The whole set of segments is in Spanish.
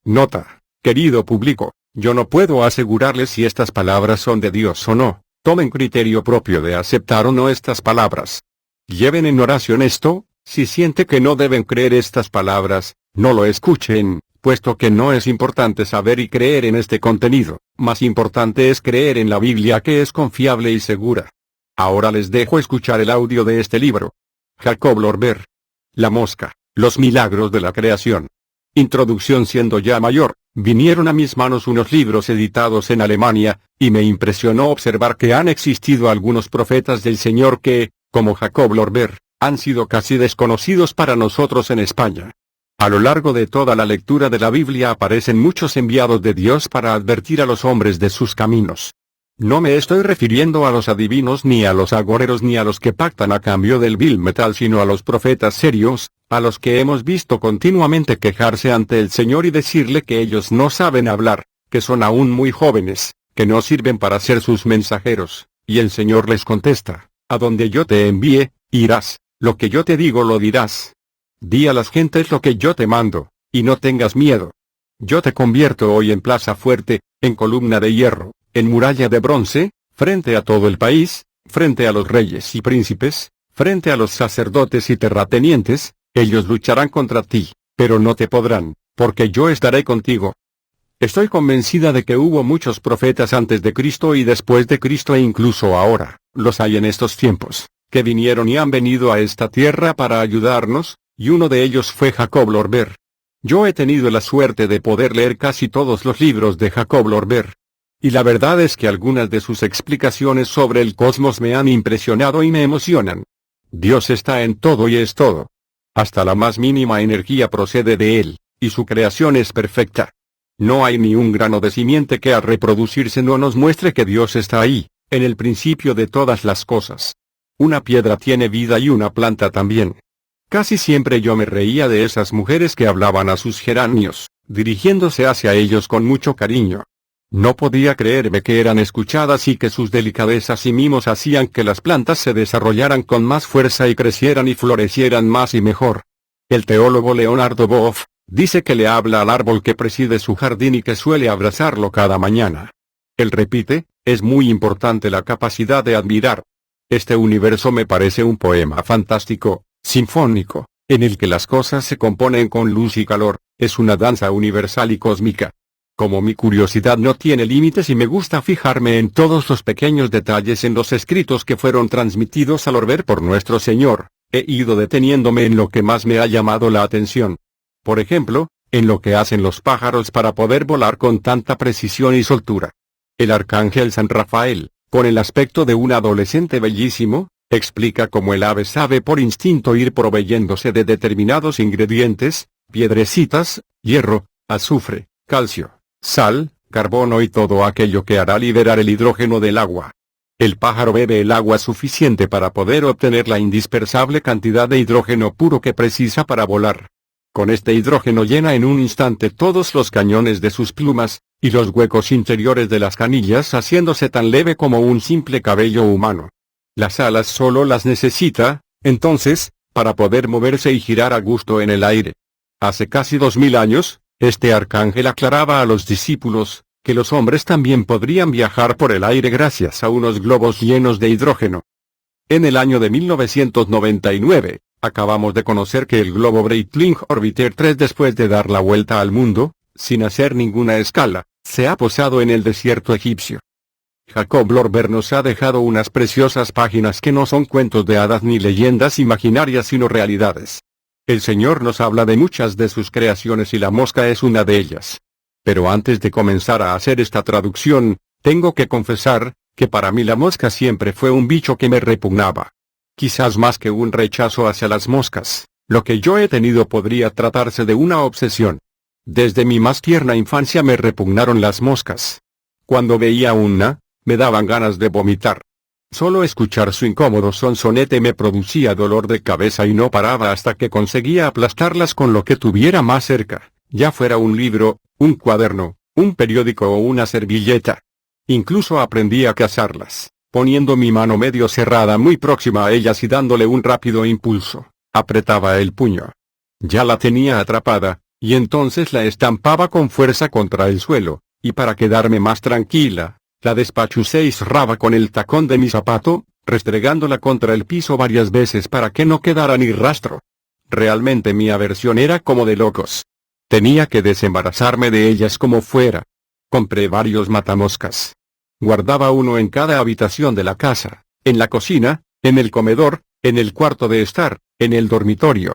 Nota: querido público, yo no puedo asegurarles si estas palabras son de Dios o no. Tomen criterio propio de aceptar o no estas palabras. Lleven en oración esto. Si siente que no deben creer estas palabras, no lo escuchen, puesto que no es importante saber y creer en este contenido. Más importante es creer en la Biblia, que es confiable y segura. Ahora les dejo escuchar el audio de este libro. Jacob Lorber. La mosca, los milagros de la creación. Introducción. Siendo ya mayor, vinieron a mis manos unos libros editados en Alemania, y me impresionó observar que han existido algunos profetas del Señor que, como Jacob Lorber, han sido casi desconocidos para nosotros en España. A lo largo de toda la lectura de la Biblia aparecen muchos enviados de Dios para advertir a los hombres de sus caminos. No me estoy refiriendo a los adivinos ni a los agoreros ni a los que pactan a cambio del vil metal, sino a los profetas serios, a los que hemos visto continuamente quejarse ante el Señor y decirle que ellos no saben hablar, que son aún muy jóvenes, que no sirven para ser sus mensajeros, y el Señor les contesta: a donde yo te envíe, irás, lo que yo te digo lo dirás. Di a las gentes lo que yo te mando, y no tengas miedo. Yo te convierto hoy en plaza fuerte, en columna de hierro, en muralla de bronce, frente a todo el país, frente a los reyes y príncipes, frente a los sacerdotes y terratenientes. Ellos lucharán contra ti, pero no te podrán, porque yo estaré contigo. Estoy convencida de que hubo muchos profetas antes de Cristo y después de Cristo, e incluso ahora, los hay en estos tiempos, que vinieron y han venido a esta tierra para ayudarnos, y uno de ellos fue Jacob Lorber. Yo he tenido la suerte de poder leer casi todos los libros de Jacob Lorber. Y la verdad es que algunas de sus explicaciones sobre el cosmos me han impresionado y me emocionan. Dios está en todo y es todo. Hasta la más mínima energía procede de Él, y su creación es perfecta. No hay ni un grano de simiente que al reproducirse no nos muestre que Dios está ahí, en el principio de todas las cosas. Una piedra tiene vida y una planta también. Casi siempre yo me reía de esas mujeres que hablaban a sus geranios, dirigiéndose hacia ellos con mucho cariño. No podía creerme que eran escuchadas y que sus delicadezas y mimos hacían que las plantas se desarrollaran con más fuerza y crecieran y florecieran más y mejor. El teólogo Leonardo Boff dice que le habla al árbol que preside su jardín y que suele abrazarlo cada mañana. Él repite: es muy importante la capacidad de admirar. Este universo me parece un poema fantástico, sinfónico, en el que las cosas se componen con luz y calor. Es una danza universal y cósmica. Como mi curiosidad no tiene límites y me gusta fijarme en todos los pequeños detalles en los escritos que fueron transmitidos a Lorber por nuestro Señor, he ido deteniéndome en lo que más me ha llamado la atención. Por ejemplo, en lo que hacen los pájaros para poder volar con tanta precisión y soltura. El arcángel San Rafael, con el aspecto de un adolescente bellísimo, explica cómo el ave sabe por instinto ir proveyéndose de determinados ingredientes: piedrecitas, hierro, azufre, calcio, sal, carbono y todo aquello que hará liberar el hidrógeno del agua. El pájaro bebe el agua suficiente para poder obtener la indispensable cantidad de hidrógeno puro que precisa para volar. Con este hidrógeno llena en un instante todos los cañones de sus plumas, y los huecos interiores de las canillas, haciéndose tan leve como un simple cabello humano. Las alas solo las necesita, entonces, para poder moverse y girar a gusto en el aire. Hace casi 2000 años, este arcángel aclaraba a los discípulos que los hombres también podrían viajar por el aire gracias a unos globos llenos de hidrógeno. En el año de 1999, acabamos de conocer que el globo Breitling Orbiter 3, después de dar la vuelta al mundo, sin hacer ninguna escala, se ha posado en el desierto egipcio. Jacob Lorber nos ha dejado unas preciosas páginas que no son cuentos de hadas ni leyendas imaginarias, sino realidades. El Señor nos habla de muchas de sus creaciones y la mosca es una de ellas. Pero antes de comenzar a hacer esta traducción, tengo que confesar que para mí la mosca siempre fue un bicho que me repugnaba. Quizás más que un rechazo hacia las moscas, lo que yo he tenido podría tratarse de una obsesión. Desde mi más tierna infancia me repugnaron las moscas. Cuando veía una, me daban ganas de vomitar. Solo escuchar su incómodo sonsonete me producía dolor de cabeza y no paraba hasta que conseguía aplastarlas con lo que tuviera más cerca, ya fuera un libro, un cuaderno, un periódico o una servilleta. Incluso aprendí a cazarlas, poniendo mi mano medio cerrada muy próxima a ellas y dándole un rápido impulso, apretaba el puño. Ya la tenía atrapada, y entonces la estampaba con fuerza contra el suelo, y para quedarme más tranquila, la despachucé y cerraba con el tacón de mi zapato, restregándola contra el piso varias veces para que no quedara ni rastro. Realmente mi aversión era como de locos. Tenía que desembarazarme de ellas como fuera. Compré varios matamoscas. Guardaba uno en cada habitación de la casa, en la cocina, en el comedor, en el cuarto de estar, en el dormitorio.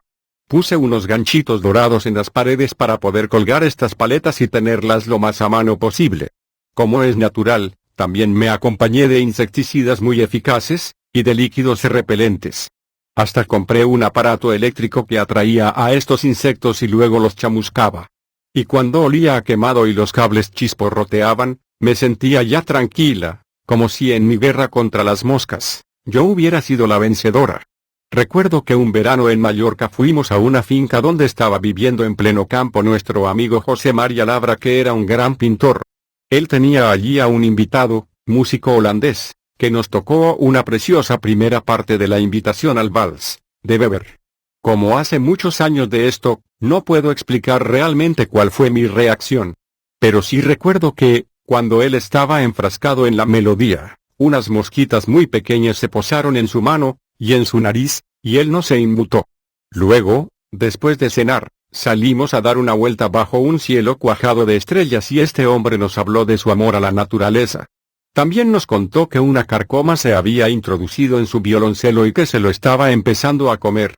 Puse unos ganchitos dorados en las paredes para poder colgar estas paletas y tenerlas lo más a mano posible. Como es natural, también me acompañé de insecticidas muy eficaces, y de líquidos repelentes. Hasta compré un aparato eléctrico que atraía a estos insectos y luego los chamuscaba. Y cuando olía a quemado y los cables chisporroteaban, me sentía ya tranquila, como si en mi guerra contra las moscas, yo hubiera sido la vencedora. Recuerdo que un verano en Mallorca fuimos a una finca donde estaba viviendo en pleno campo nuestro amigo José María Labra, que era un gran pintor. Él tenía allí a un invitado, músico holandés, que nos tocó una preciosa primera parte de la invitación al vals, de Weber. Como hace muchos años de esto, no puedo explicar realmente cuál fue mi reacción. Pero sí recuerdo que, cuando él estaba enfrascado en la melodía, unas mosquitas muy pequeñas se posaron en su mano, y en su nariz, y él no se inmutó. Luego, después de cenar, salimos a dar una vuelta bajo un cielo cuajado de estrellas y este hombre nos habló de su amor a la naturaleza. También nos contó que una carcoma se había introducido en su violoncelo y que se lo estaba empezando a comer.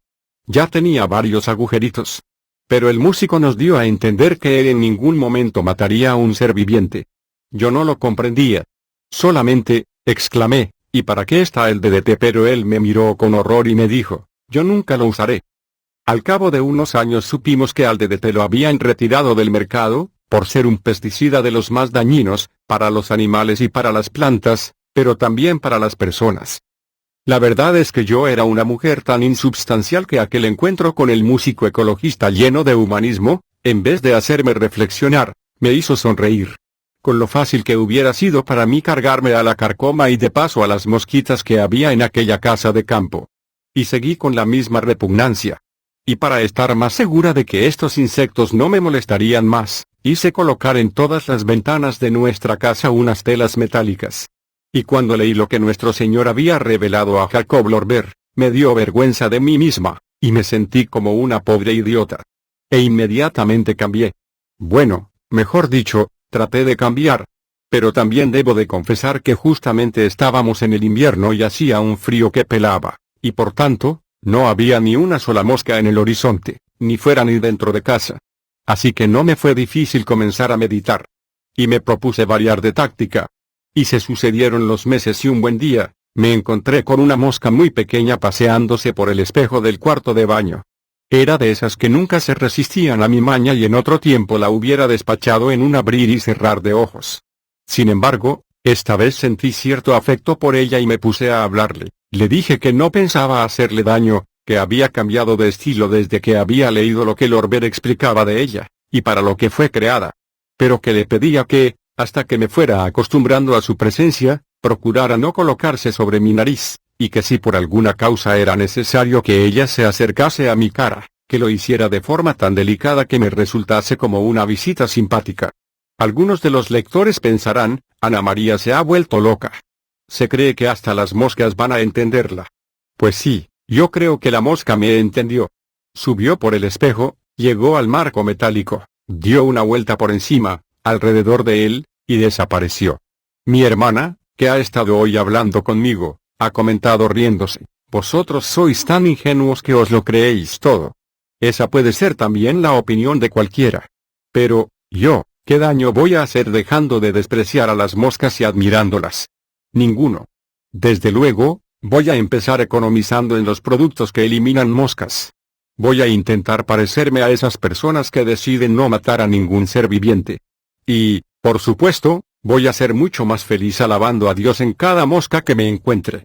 Ya tenía varios agujeritos. Pero el músico nos dio a entender que él en ningún momento mataría a un ser viviente. Yo no lo comprendía. Solamente, exclamé, ¿y para qué está el DDT? Pero él me miró con horror y me dijo, yo nunca lo usaré. Al cabo de unos años supimos que al DDT lo habían retirado del mercado, por ser un pesticida de los más dañinos, para los animales y para las plantas, pero también para las personas. La verdad es que yo era una mujer tan insubstancial que aquel encuentro con el músico ecologista lleno de humanismo, en vez de hacerme reflexionar, me hizo sonreír. Con lo fácil que hubiera sido para mí cargarme a la carcoma y de paso a las mosquitas que había en aquella casa de campo. Y seguí con la misma repugnancia. Y para estar más segura de que estos insectos no me molestarían más, hice colocar en todas las ventanas de nuestra casa unas telas metálicas. Y cuando leí lo que nuestro Señor había revelado a Jacob Lorber, me dio vergüenza de mí misma, y me sentí como una pobre idiota. E inmediatamente cambié. Bueno, mejor dicho, traté de cambiar. Pero también debo de confesar que justamente estábamos en el invierno y hacía un frío que pelaba, y por tanto, no había ni una sola mosca en el horizonte, ni fuera ni dentro de casa. Así que no me fue difícil comenzar a meditar. Y me propuse variar de táctica. Y se sucedieron los meses y un buen día, me encontré con una mosca muy pequeña paseándose por el espejo del cuarto de baño. Era de esas que nunca se resistían a mi maña y en otro tiempo la hubiera despachado en un abrir y cerrar de ojos. Sin embargo, esta vez sentí cierto afecto por ella y me puse a hablarle. Le dije que no pensaba hacerle daño, que había cambiado de estilo desde que había leído lo que Lorber explicaba de ella, y para lo que fue creada. Pero que le pedía que, hasta que me fuera acostumbrando a su presencia, procurara no colocarse sobre mi nariz, y que si por alguna causa era necesario que ella se acercase a mi cara, que lo hiciera de forma tan delicada que me resultase como una visita simpática. Algunos de los lectores pensarán, Ana María se ha vuelto loca. Se cree que hasta las moscas van a entenderla. Pues sí, yo creo que la mosca me entendió. Subió por el espejo, llegó al marco metálico, dio una vuelta por encima, alrededor de él, y desapareció. Mi hermana, que ha estado hoy hablando conmigo, ha comentado riéndose, vosotros sois tan ingenuos que os lo creéis todo. Esa puede ser también la opinión de cualquiera. Pero, yo, ¿qué daño voy a hacer dejando de despreciar a las moscas y admirándolas? Ninguno. Desde luego, voy a empezar economizando en los productos que eliminan moscas. Voy a intentar parecerme a esas personas que deciden no matar a ningún ser viviente. Y, por supuesto, voy a ser mucho más feliz alabando a Dios en cada mosca que me encuentre.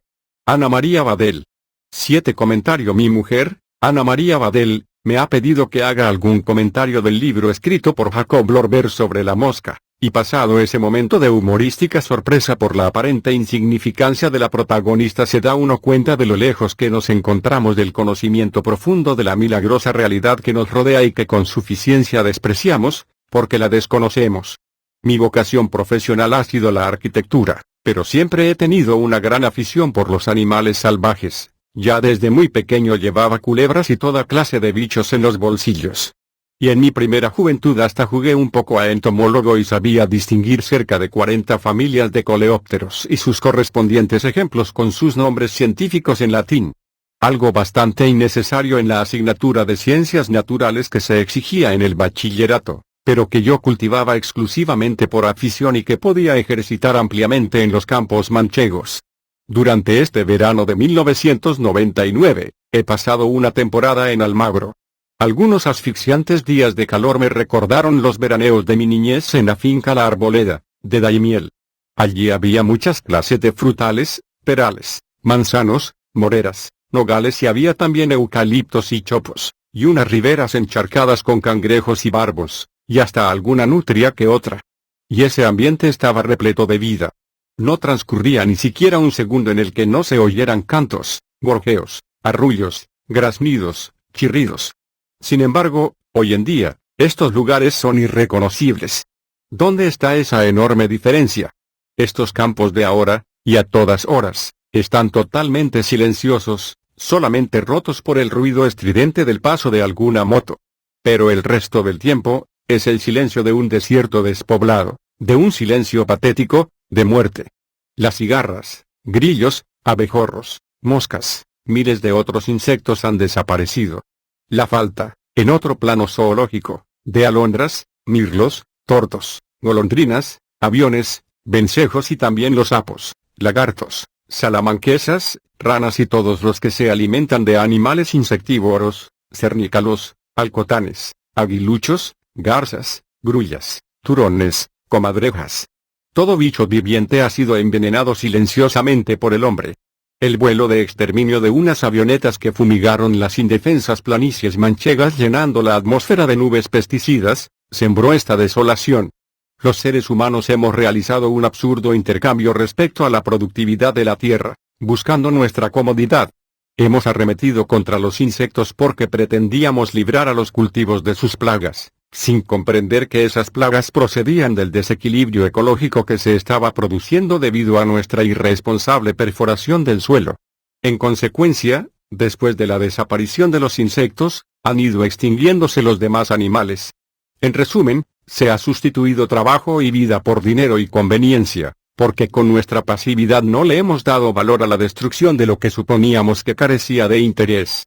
Ana María Badel. 7 comentario. Mi mujer, Ana María Badel, me ha pedido que haga algún comentario del libro escrito por Jacob Lorber sobre la mosca, Y pasado ese momento de humorística sorpresa por la aparente insignificancia de la protagonista, se da uno cuenta de lo lejos que nos encontramos del conocimiento profundo de la milagrosa realidad que nos rodea y que con suficiencia despreciamos, porque la desconocemos. Mi vocación profesional ha sido la arquitectura, pero siempre he tenido una gran afición por los animales salvajes. Ya desde muy pequeño llevaba culebras y toda clase de bichos en los bolsillos. Y en mi primera juventud hasta jugué un poco a entomólogo y sabía distinguir cerca de 40 familias de coleópteros y sus correspondientes ejemplos con sus nombres científicos en latín. Algo bastante innecesario en la asignatura de ciencias naturales que se exigía en el bachillerato, pero que yo cultivaba exclusivamente por afición y que podía ejercitar ampliamente en los campos manchegos. Durante este verano de 1999, he pasado una temporada en Almagro. Algunos asfixiantes días de calor me recordaron los veraneos de mi niñez en la finca La Arboleda, de Daimiel. Allí había muchas clases de frutales, perales, manzanos, moreras, nogales y había también eucaliptos y chopos, y unas riberas encharcadas con cangrejos y barbos, y hasta alguna nutria que otra. Y ese ambiente estaba repleto de vida. No transcurría ni siquiera un segundo en el que no se oyeran cantos, gorjeos, arrullos, graznidos, chirridos. Sin embargo, hoy en día, estos lugares son irreconocibles. ¿Dónde está esa enorme diferencia? Estos campos de ahora, y a todas horas, están totalmente silenciosos, solamente rotos por el ruido estridente del paso de alguna moto. Pero el resto del tiempo, es el silencio de un desierto despoblado, de un silencio patético, de muerte. Las cigarras, grillos, abejorros, moscas, miles de otros insectos han desaparecido. La falta, en otro plano zoológico, de alondras, mirlos, tortos, golondrinas, aviones, vencejos y también los sapos, lagartos, salamanquesas, ranas y todos los que se alimentan de animales insectívoros, cernícalos, alcotanes, aguiluchos, garzas, grullas, turones, comadrejas. Todo bicho viviente ha sido envenenado silenciosamente por el hombre. El vuelo de exterminio de unas avionetas que fumigaron las indefensas planicies manchegas llenando la atmósfera de nubes pesticidas, sembró esta desolación. Los seres humanos hemos realizado un absurdo intercambio respecto a la productividad de la tierra, buscando nuestra comodidad. Hemos arremetido contra los insectos porque pretendíamos librar a los cultivos de sus plagas, sin comprender que esas plagas procedían del desequilibrio ecológico que se estaba produciendo debido a nuestra irresponsable perforación del suelo. En consecuencia, después de la desaparición de los insectos, han ido extinguiéndose los demás animales. En resumen, se ha sustituido trabajo y vida por dinero y conveniencia, porque con nuestra pasividad no le hemos dado valor a la destrucción de lo que suponíamos que carecía de interés.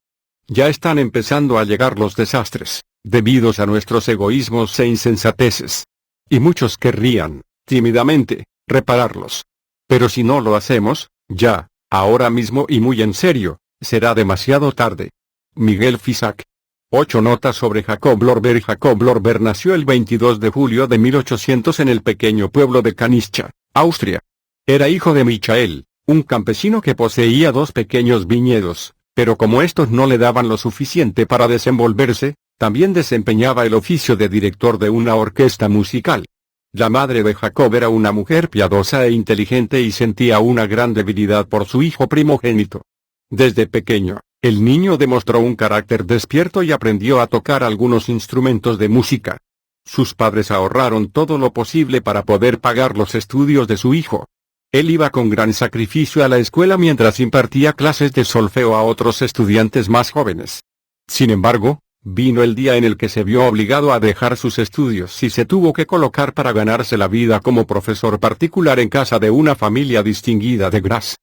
Ya están empezando a llegar los desastres, debidos a nuestros egoísmos e insensateces. Y muchos querrían, tímidamente, repararlos. Pero si no lo hacemos, ya, ahora mismo y muy en serio, será demasiado tarde. Miguel Fisac. 8 notas sobre Jacob Lorber. Jacob Lorber nació el 22 de julio de 1800 en el pequeño pueblo de Canischà, Austria. Era hijo de Michael, un campesino que poseía 2 pequeños viñedos, pero como estos no le daban lo suficiente para desenvolverse, también desempeñaba el oficio de director de una orquesta musical. La madre de Jacob era una mujer piadosa e inteligente y sentía una gran debilidad por su hijo primogénito. Desde pequeño, el niño demostró un carácter despierto y aprendió a tocar algunos instrumentos de música. Sus padres ahorraron todo lo posible para poder pagar los estudios de su hijo. Él iba con gran sacrificio a la escuela mientras impartía clases de solfeo a otros estudiantes más jóvenes. Sin embargo, vino el día en el que se vio obligado a dejar sus estudios y se tuvo que colocar para ganarse la vida como profesor particular en casa de una familia distinguida de Graz.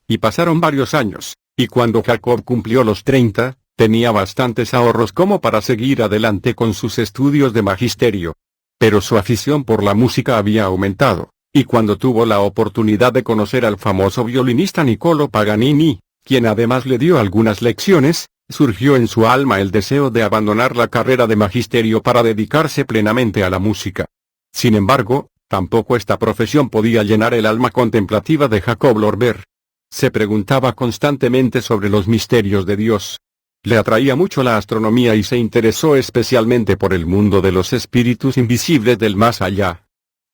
Y pasaron varios años, y cuando Jacob cumplió los 30, tenía bastantes ahorros como para seguir adelante con sus estudios de magisterio. Pero su afición por la música había aumentado, y cuando tuvo la oportunidad de conocer al famoso violinista Niccolo Paganini, quien además le dio algunas lecciones, surgió en su alma el deseo de abandonar la carrera de magisterio para dedicarse plenamente a la música. Sin embargo, tampoco esta profesión podía llenar el alma contemplativa de Jacob Lorber. Se preguntaba constantemente sobre los misterios de Dios. Le atraía mucho la astronomía y se interesó especialmente por el mundo de los espíritus invisibles del más allá.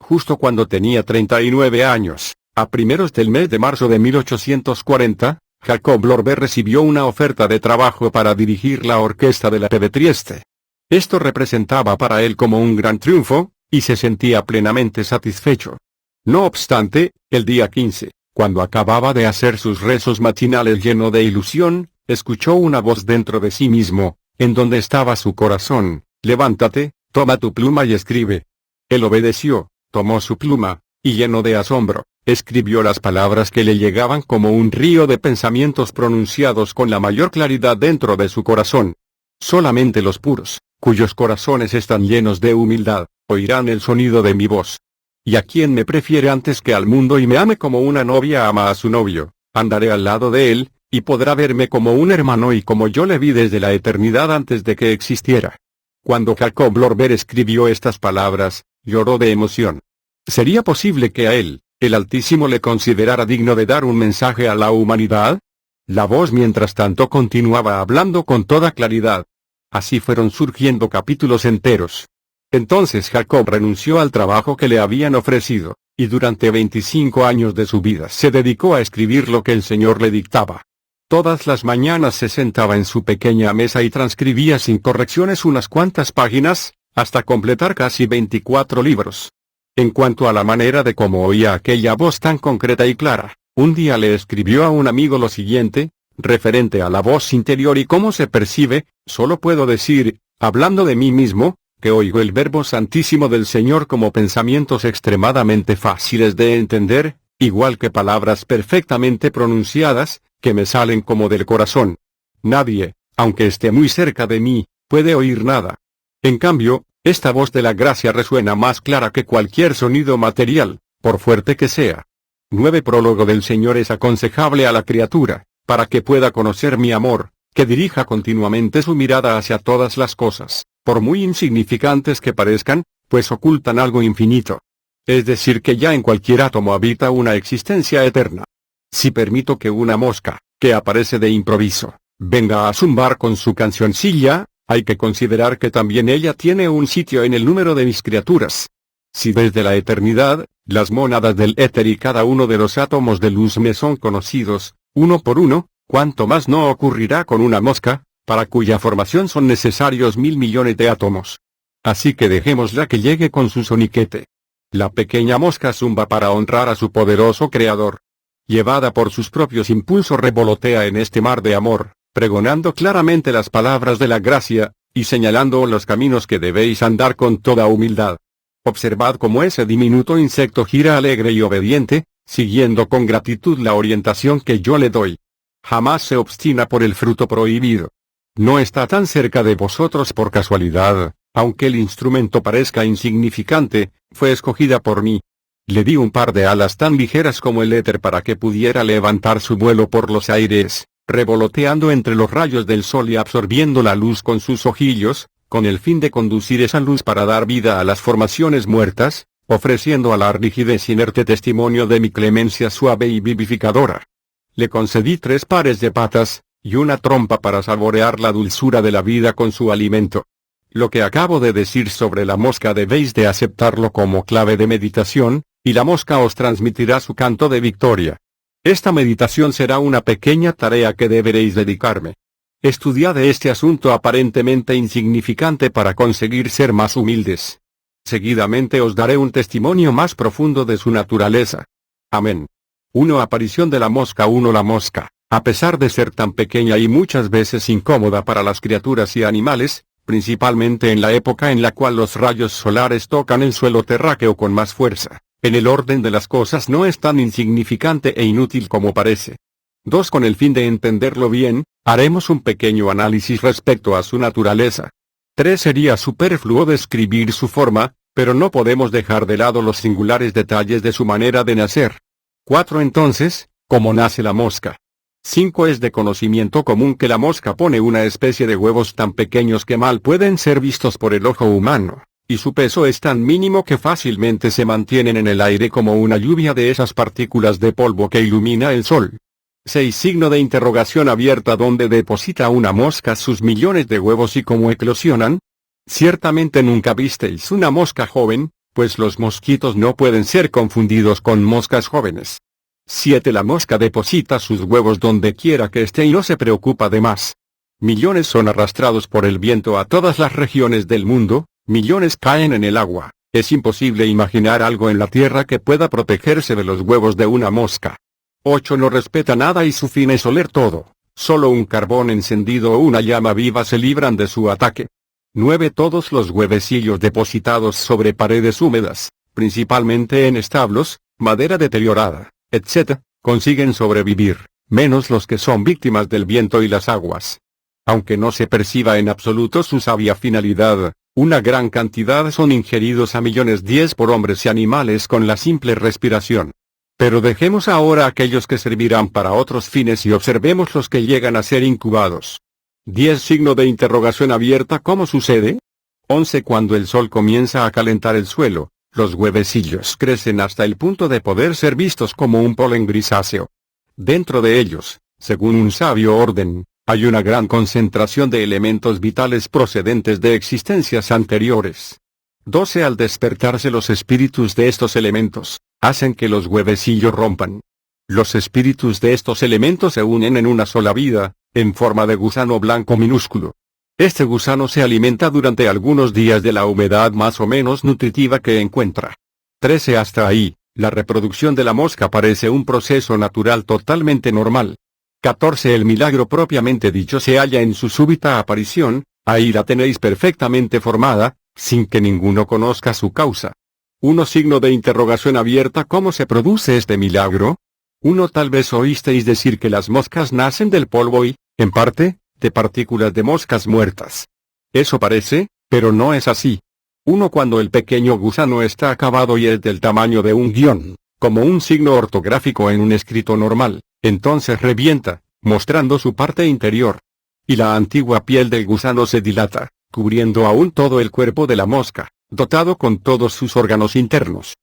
Justo cuando tenía 39 años, a primeros del mes de marzo de 1840, Jacob Lorber recibió una oferta de trabajo para dirigir la orquesta de la TV Trieste. Esto representaba para él como un gran triunfo, y se sentía plenamente satisfecho. No obstante, el día 15, cuando acababa de hacer sus rezos matinales lleno de ilusión, escuchó una voz dentro de sí mismo, en donde estaba su corazón: levántate, toma tu pluma y escribe. Él obedeció, tomó su pluma, y lleno de asombro, escribió las palabras que le llegaban como un río de pensamientos pronunciados con la mayor claridad dentro de su corazón. Solamente los puros, cuyos corazones están llenos de humildad, oirán el sonido de mi voz. Y a quien me prefiere antes que al mundo y me ame como una novia ama a su novio, andaré al lado de él, y podrá verme como un hermano y como yo le vi desde la eternidad antes de que existiera. Cuando Jacob Lorber escribió estas palabras, lloró de emoción. ¿Sería posible que a él, el Altísimo, le considerara digno de dar un mensaje a la humanidad? La voz mientras tanto continuaba hablando con toda claridad. Así fueron surgiendo capítulos enteros. Entonces Jacob renunció al trabajo que le habían ofrecido, y durante 25 años de su vida se dedicó a escribir lo que el Señor le dictaba. Todas las mañanas se sentaba en su pequeña mesa y transcribía sin correcciones unas cuantas páginas, hasta completar casi 24 libros. En cuanto a la manera de cómo oía aquella voz tan concreta y clara, un día le escribió a un amigo lo siguiente, referente a la voz interior y cómo se percibe: solo puedo decir, hablando de mí mismo, que oigo el Verbo Santísimo del Señor como pensamientos extremadamente fáciles de entender, igual que palabras perfectamente pronunciadas, que me salen como del corazón. Nadie, aunque esté muy cerca de mí, puede oír nada. En cambio, esta voz de la gracia resuena más clara que cualquier sonido material, por fuerte que sea. 9. Prólogo del Señor es aconsejable a la criatura, para que pueda conocer mi amor, que dirija continuamente su mirada hacia todas las cosas, por muy insignificantes que parezcan, pues ocultan algo infinito. Es decir, que ya en cualquier átomo habita una existencia eterna. Si permito que una mosca, que aparece de improviso, venga a zumbar con su cancioncilla, hay que considerar que también ella tiene un sitio en el número de mis criaturas. Si desde la eternidad, las mónadas del éter y cada uno de los átomos de luz me son conocidos, uno por uno, ¿cuánto más no ocurrirá con una mosca, para cuya formación son necesarios 1000 millones de átomos? Así que dejémosla que llegue con su soniquete. La pequeña mosca zumba para honrar a su poderoso creador. Llevada por sus propios impulsos revolotea en este mar de amor, pregonando claramente las palabras de la gracia, y señalando los caminos que debéis andar con toda humildad. Observad cómo ese diminuto insecto gira alegre y obediente, siguiendo con gratitud la orientación que yo le doy. Jamás se obstina por el fruto prohibido. No está tan cerca de vosotros por casualidad, aunque el instrumento parezca insignificante, fue escogida por mí. Le di un par de alas tan ligeras como el éter para que pudiera levantar su vuelo por los aires, revoloteando entre los rayos del sol y absorbiendo la luz con sus ojillos, con el fin de conducir esa luz para dar vida a las formaciones muertas, ofreciendo a la rigidez inerte testimonio de mi clemencia suave y vivificadora. Le concedí 3 pares de patas, y una trompa para saborear la dulzura de la vida con su alimento. Lo que acabo de decir sobre la mosca debéis de aceptarlo como clave de meditación, y la mosca os transmitirá su canto de victoria. Esta meditación será una pequeña tarea que deberéis dedicarme. Estudiad este asunto aparentemente insignificante para conseguir ser más humildes. Seguidamente os daré un testimonio más profundo de su naturaleza. Amén. 1. Aparición de la mosca. 1. La mosca, a pesar de ser tan pequeña y muchas veces incómoda para las criaturas y animales, principalmente en la época en la cual los rayos solares tocan el suelo terráqueo con más fuerza, en el orden de las cosas no es tan insignificante e inútil como parece. 2. Con el fin de entenderlo bien, haremos un pequeño análisis respecto a su naturaleza. 3. Sería superfluo describir su forma, pero no podemos dejar de lado los singulares detalles de su manera de nacer. 4. Entonces, ¿cómo nace la mosca? 5. Es de conocimiento común que la mosca pone una especie de huevos tan pequeños que mal pueden ser vistos por el ojo humano, y su peso es tan mínimo que fácilmente se mantienen en el aire como una lluvia de esas partículas de polvo que ilumina el sol. 6. Signo de interrogación abierta. ¿Dónde deposita una mosca sus millones de huevos y cómo eclosionan? Ciertamente nunca visteis una mosca joven, pues los mosquitos no pueden ser confundidos con moscas jóvenes. 7. La mosca deposita sus huevos donde quiera que esté y no se preocupa de más. Millones son arrastrados por el viento a todas las regiones del mundo, millones caen en el agua. Es imposible imaginar algo en la tierra que pueda protegerse de los huevos de una mosca. 8. No respeta nada y su fin es oler todo. Solo un carbón encendido o una llama viva se libran de su ataque. 9. Todos los huevecillos depositados sobre paredes húmedas, principalmente en establos, madera deteriorada, etc., consiguen sobrevivir, menos los que son víctimas del viento y las aguas. Aunque no se perciba en absoluto su sabia finalidad, una gran cantidad son ingeridos a millones 10 por hombres y animales con la simple respiración. Pero dejemos ahora aquellos que servirán para otros fines y observemos los que llegan a ser incubados. 10. Signo de interrogación abierta. ¿Cómo sucede? 11. Cuando el sol comienza a calentar el suelo, los huevecillos crecen hasta el punto de poder ser vistos como un polen grisáceo. Dentro de ellos, según un sabio orden, hay una gran concentración de elementos vitales procedentes de existencias anteriores. 12. Al despertarse los espíritus de estos elementos, hacen que los huevecillos rompan. Los espíritus de estos elementos se unen en una sola vida, en forma de gusano blanco minúsculo. Este gusano se alimenta durante algunos días de la humedad más o menos nutritiva que encuentra. 13. Hasta ahí, la reproducción de la mosca parece un proceso natural totalmente normal. 14. El milagro propiamente dicho se halla en su súbita aparición, ahí la tenéis perfectamente formada, sin que ninguno conozca su causa. 1. Signo de interrogación abierta. ¿Cómo se produce este milagro? 1. Tal vez oísteis decir que las moscas nacen del polvo y, en parte, de partículas de moscas muertas. Eso parece, pero no es así. 1. Cuando el pequeño gusano está acabado y es del tamaño de un guión, como un signo ortográfico en un escrito normal, entonces revienta, mostrando su parte interior. Y la antigua piel del gusano se dilata, cubriendo aún todo el cuerpo de la mosca, dotado con todos sus órganos internos.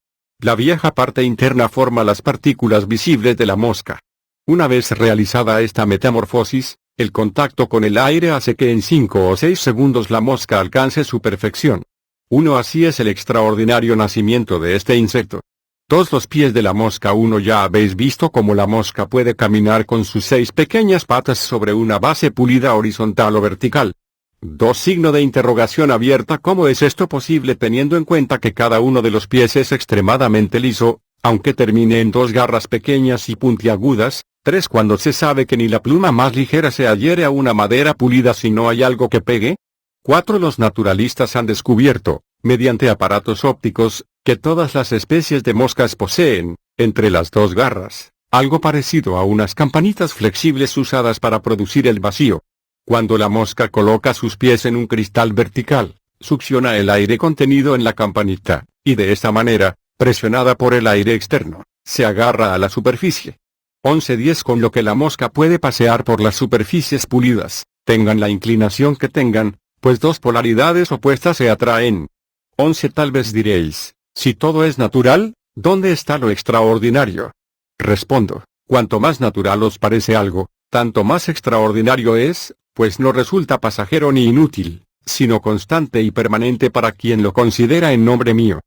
La vieja parte interna forma las partículas visibles de la mosca. Una vez realizada esta metamorfosis, el contacto con el aire hace que en 5 o 6 segundos la mosca alcance su perfección. 1. Así es el extraordinario nacimiento de este insecto. 2. Los pies de la mosca. 1. Ya habéis visto cómo la mosca puede caminar con sus 6 pequeñas patas sobre una base pulida horizontal o vertical. 2. Signo de interrogación abierta. ¿Cómo es esto posible teniendo en cuenta que cada uno de los pies es extremadamente liso, aunque termine en 2 garras pequeñas y puntiagudas? 3. Cuando se sabe que ni la pluma más ligera se adhiere a una madera pulida si no hay algo que pegue. 4. Los naturalistas han descubierto, mediante aparatos ópticos, que todas las especies de moscas poseen, entre las 2 garras, algo parecido a unas campanitas flexibles usadas para producir el vacío. Cuando la mosca coloca sus pies en un cristal vertical, succiona el aire contenido en la campanita, y de esta manera, presionada por el aire externo, se agarra a la superficie. 11.10 Con lo que la mosca puede pasear por las superficies pulidas, tengan la inclinación que tengan, pues 2 polaridades opuestas se atraen. 11 Tal vez diréis, si todo es natural, ¿dónde está lo extraordinario? Respondo, cuanto más natural os parece algo, tanto más extraordinario es, pues no resulta pasajero ni inútil, sino constante y permanente para quien lo considera en nombre mío.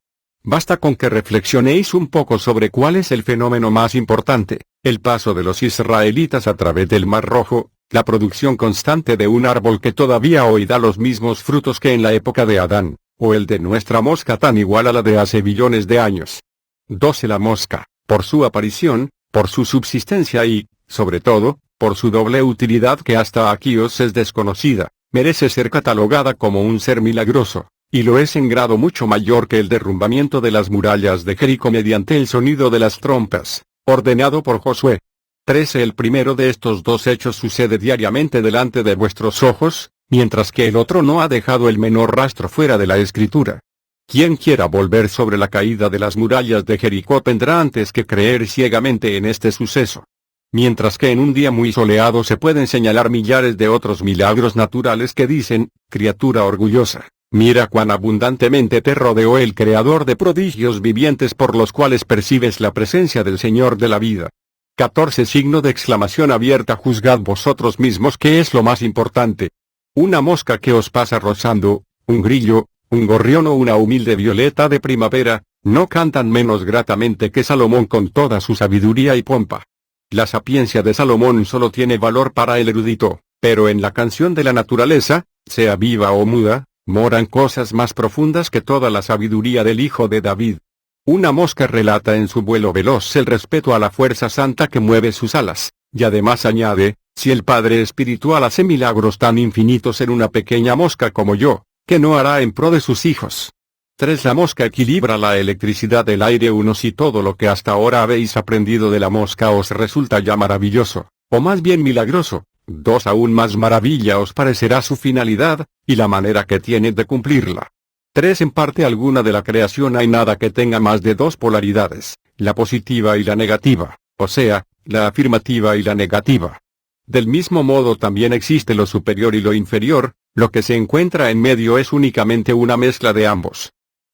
Basta con que reflexionéis un poco sobre cuál es el fenómeno más importante, el paso de los israelitas a través del Mar Rojo, la producción constante de un árbol que todavía hoy da los mismos frutos que en la época de Adán, o el de nuestra mosca tan igual a la de hace billones de años. 12 La mosca, por su aparición, por su subsistencia y, sobre todo, por su doble utilidad que hasta aquí os es desconocida, merece ser catalogada como un ser milagroso, y lo es en grado mucho mayor que el derrumbamiento de las murallas de Jericó mediante el sonido de las trompas, ordenado por Josué. 13 El primero de estos 2 hechos sucede diariamente delante de vuestros ojos, mientras que el otro no ha dejado el menor rastro fuera de la Escritura. Quien quiera volver sobre la caída de las murallas de Jericó tendrá antes que creer ciegamente en este suceso. Mientras que en un día muy soleado se pueden señalar millares de otros milagros naturales que dicen, criatura orgullosa, mira cuán abundantemente te rodeó el Creador de prodigios vivientes por los cuales percibes la presencia del Señor de la vida. 14 Signo de exclamación abierta. Juzgad vosotros mismos qué es lo más importante. Una mosca que os pasa rozando, un grillo, Un gorrión o una humilde violeta de primavera, no cantan menos gratamente que Salomón con toda su sabiduría y pompa. La sapiencia de Salomón solo tiene valor para el erudito, pero en la canción de la naturaleza, sea viva o muda, moran cosas más profundas que toda la sabiduría del hijo de David. Una mosca relata en su vuelo veloz el respeto a la fuerza santa que mueve sus alas, y además añade, si el Padre Espiritual hace milagros tan infinitos en una pequeña mosca como yo, ¿qué no hará en pro de sus hijos? 3. La mosca equilibra la electricidad del aire. 1. Si todo lo que hasta ahora habéis aprendido de la mosca os resulta ya maravilloso, o más bien milagroso, 2. Aún más maravilla os parecerá su finalidad, y la manera que tiene de cumplirla. 3. En parte alguna de la creación hay nada que tenga más de dos polaridades, la positiva y la negativa, o sea, la afirmativa y la negativa. Del mismo modo también existe lo superior y lo inferior, lo que se encuentra en medio es únicamente una mezcla de ambos.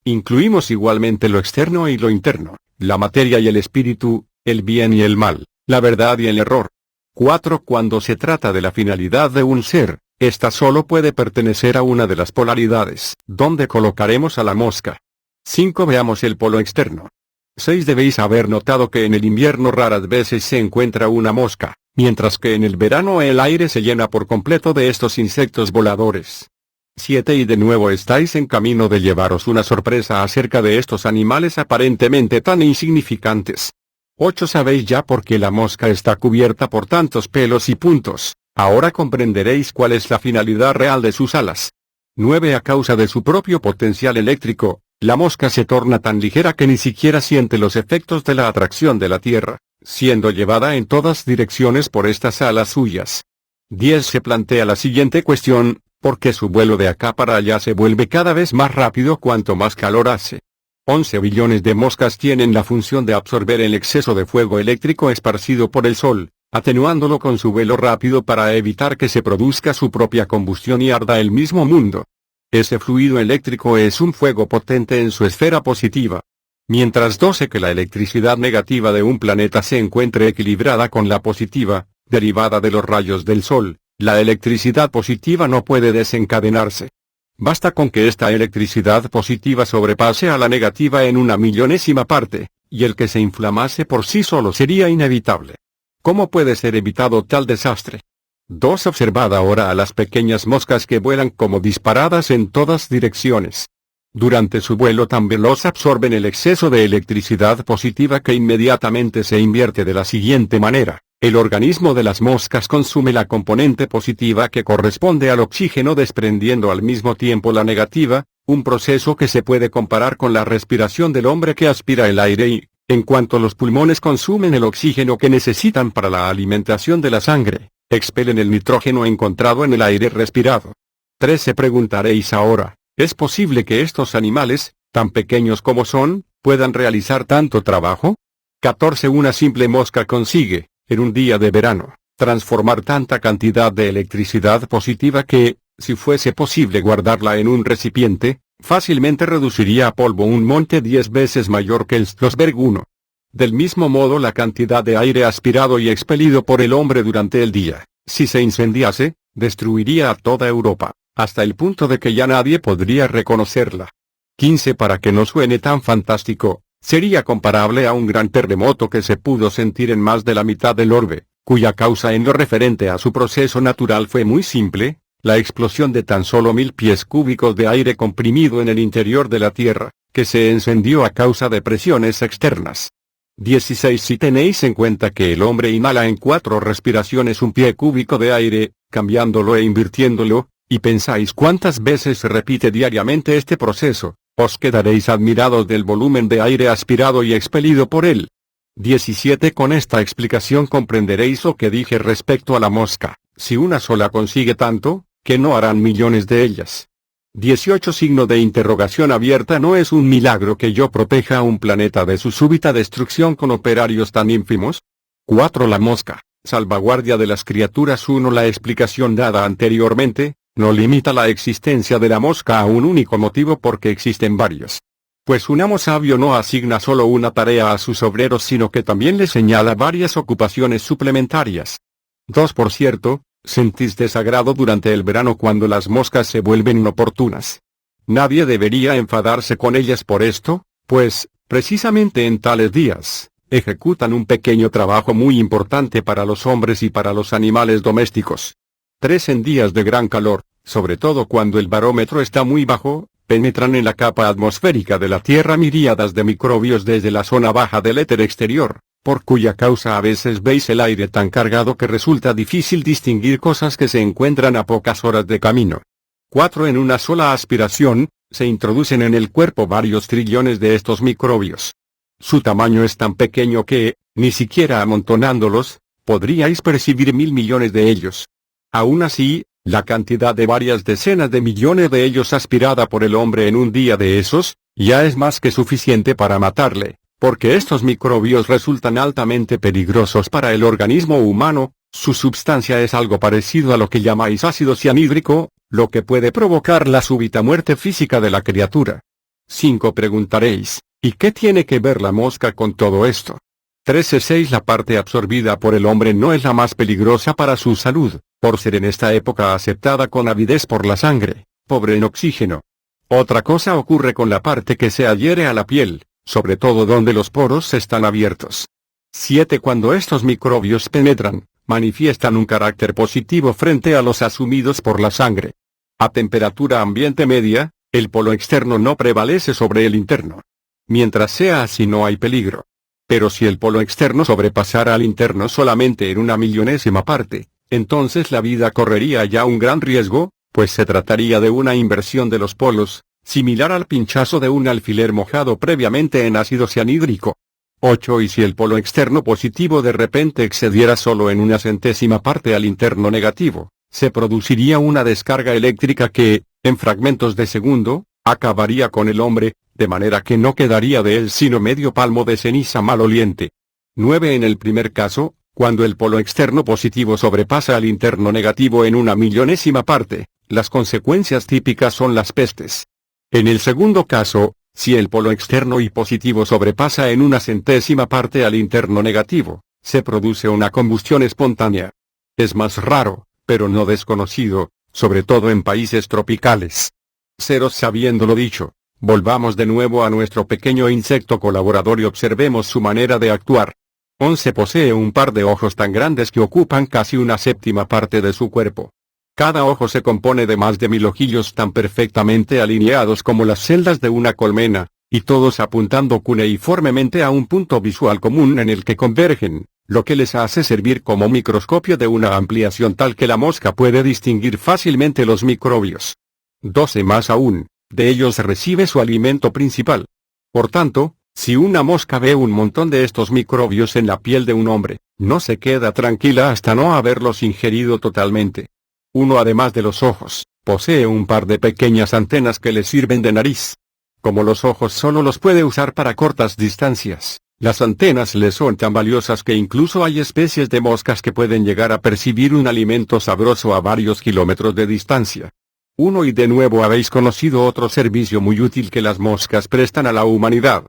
Incluimos igualmente lo externo y lo interno, la materia y el espíritu, el bien y el mal, la verdad y el error. 4. Cuando se trata de la finalidad de un ser, esta solo puede pertenecer a una de las polaridades. ¿Dónde colocaremos a la mosca? 5. Veamos el polo externo. 6. Debéis haber notado que en el invierno raras veces se encuentra una mosca, mientras que en el verano el aire se llena por completo de estos insectos voladores. 7. Y de nuevo estáis en camino de llevaros una sorpresa acerca de estos animales aparentemente tan insignificantes. 8. Sabéis ya por qué la mosca está cubierta por tantos pelos y puntos, ahora comprenderéis cuál es la finalidad real de sus alas. 9. A causa de su propio potencial eléctrico, la mosca se torna tan ligera que ni siquiera siente los efectos de la atracción de la Tierra, siendo llevada en todas direcciones por estas alas suyas. 10. Se plantea la siguiente cuestión, ¿por qué su vuelo de acá para allá se vuelve cada vez más rápido cuanto más calor hace? 11 billones de moscas tienen la función de absorber el exceso de fuego eléctrico esparcido por el Sol, atenuándolo con su vuelo rápido para evitar que se produzca su propia combustión y arda el mismo mundo. Ese fluido eléctrico es un fuego potente en su esfera positiva. Mientras 12 que la electricidad negativa de un planeta se encuentre equilibrada con la positiva, derivada de los rayos del Sol, la electricidad positiva no puede desencadenarse. Basta con que esta electricidad positiva sobrepase a la negativa en una millonésima parte, y el que se inflamase por sí solo sería inevitable. ¿Cómo puede ser evitado tal desastre? 2. Observad ahora a las pequeñas moscas que vuelan como disparadas en todas direcciones. Durante su vuelo tan veloz absorben el exceso de electricidad positiva que inmediatamente se invierte de la siguiente manera. El organismo de las moscas consume la componente positiva que corresponde al oxígeno desprendiendo al mismo tiempo la negativa, un proceso que se puede comparar con la respiración del hombre que aspira el aire y, en cuanto los pulmones consumen el oxígeno que necesitan para la alimentación de la sangre, expelen el nitrógeno encontrado en el aire respirado. 3. Se preguntaréis ahora, ¿es posible que estos animales, tan pequeños como son, puedan realizar tanto trabajo? 14. Una simple mosca consigue, en un día de verano, transformar tanta cantidad de electricidad positiva que, si fuese posible guardarla en un recipiente, fácilmente reduciría a polvo un monte 10 veces mayor que el Strasberg 1. Del mismo modo la cantidad de aire aspirado y expelido por el hombre durante el día, si se incendiase, destruiría a toda Europa, hasta el punto de que ya nadie podría reconocerla. 15. Para que no suene tan fantástico, sería comparable a un gran terremoto que se pudo sentir en más de la mitad del orbe, cuya causa en lo referente a su proceso natural fue muy simple, la explosión de tan solo 1000 pies cúbicos de aire comprimido en el interior de la Tierra, que se encendió a causa de presiones externas. 16. Si tenéis en cuenta que el hombre inhala en 4 respiraciones un pie cúbico de aire, cambiándolo e invirtiéndolo, y pensáis cuántas veces se repite diariamente este proceso, os quedaréis admirados del volumen de aire aspirado y expelido por él. 17. Con esta explicación comprenderéis lo que dije respecto a la mosca, si una sola consigue tanto, ¿qué no harán millones de ellas? 18. Signo de interrogación abierta. ¿No es un milagro que yo proteja a un planeta de su súbita destrucción con operarios tan ínfimos? 4. La mosca, salvaguardia de las criaturas. 1. La explicación dada anteriormente, no limita la existencia de la mosca a un único motivo porque existen varios. Pues un amo sabio no asigna solo una tarea a sus obreros sino que también les señala varias ocupaciones suplementarias. 2. Por cierto, sentís desagrado durante el verano cuando las moscas se vuelven inoportunas. nadie debería enfadarse con ellas por esto, pues, precisamente en tales días, ejecutan un pequeño trabajo muy importante para los hombres y para los animales domésticos. 3. En días de gran calor, sobre todo cuando el barómetro está muy bajo, penetran en la capa atmosférica de la Tierra miríadas de microbios desde la zona baja del éter exterior, por cuya causa a veces veis el aire tan cargado que resulta difícil distinguir cosas que se encuentran a pocas horas de camino. 4. En una sola aspiración, se introducen en el cuerpo varios trillones de estos microbios. Su tamaño es tan pequeño que, ni siquiera amontonándolos, podríais percibir 1.000 millones de ellos. Aún así, la cantidad de varias decenas de millones de ellos aspirada por el hombre en un día de esos, ya es más que suficiente para matarle, porque estos microbios resultan altamente peligrosos para el organismo humano. Su substancia es algo parecido a lo que llamáis ácido cianhídrico, lo que puede provocar la súbita muerte física de la criatura. 5. Preguntaréis, ¿y qué tiene que ver la mosca con todo esto? 13.6. La parte absorbida por el hombre no es la más peligrosa para su salud, por ser en esta época aceptada con avidez por la sangre, pobre en oxígeno. Otra cosa ocurre con la parte que se adhiere a la piel, sobre todo donde los poros están abiertos. 7. Cuando estos microbios penetran, manifiestan un carácter positivo frente a los asumidos por la sangre. A temperatura ambiente media, el polo externo no prevalece sobre el interno. Mientras sea así no hay peligro. Pero si el polo externo sobrepasara al interno solamente en una millonésima parte, entonces la vida correría ya un gran riesgo, pues se trataría de una inversión de los polos, similar al pinchazo de un alfiler mojado previamente en ácido cianhídrico. 8. Y si el polo externo positivo de repente excediera solo en una centésima parte al interno negativo, se produciría una descarga eléctrica que, en fragmentos de segundo, acabaría con el hombre, de manera que no quedaría de él sino medio palmo de ceniza maloliente. 9. En el primer caso, cuando el polo externo positivo sobrepasa al interno negativo en una millonésima parte, las consecuencias típicas son las pestes. En el segundo caso, si el polo externo y positivo sobrepasa en una centésima parte al interno negativo, se produce una combustión espontánea. Es más raro, pero no desconocido, sobre todo en países tropicales. 0. Sabiéndolo dicho, volvamos de nuevo a nuestro pequeño insecto colaborador y observemos su manera de actuar. 11. Posee un par de ojos tan grandes que ocupan casi una séptima parte de su cuerpo. Cada ojo se compone de más de 1000 ojillos tan perfectamente alineados como las celdas de una colmena, y todos apuntando cuneiformemente a un punto visual común en el que convergen, lo que les hace servir como microscopio de una ampliación tal que la mosca puede distinguir fácilmente los microbios. 12. Más aún, de ellos recibe su alimento principal. Por tanto, si una mosca ve un montón de estos microbios en la piel de un hombre, no se queda tranquila hasta no haberlos ingerido totalmente. 1. Además de los ojos, posee un par de pequeñas antenas que le sirven de nariz. Como los ojos solo los puede usar para cortas distancias, las antenas le son tan valiosas que incluso hay especies de moscas que pueden llegar a percibir un alimento sabroso a varios kilómetros de distancia. 1. Y de nuevo habéis conocido otro servicio muy útil que las moscas prestan a la humanidad.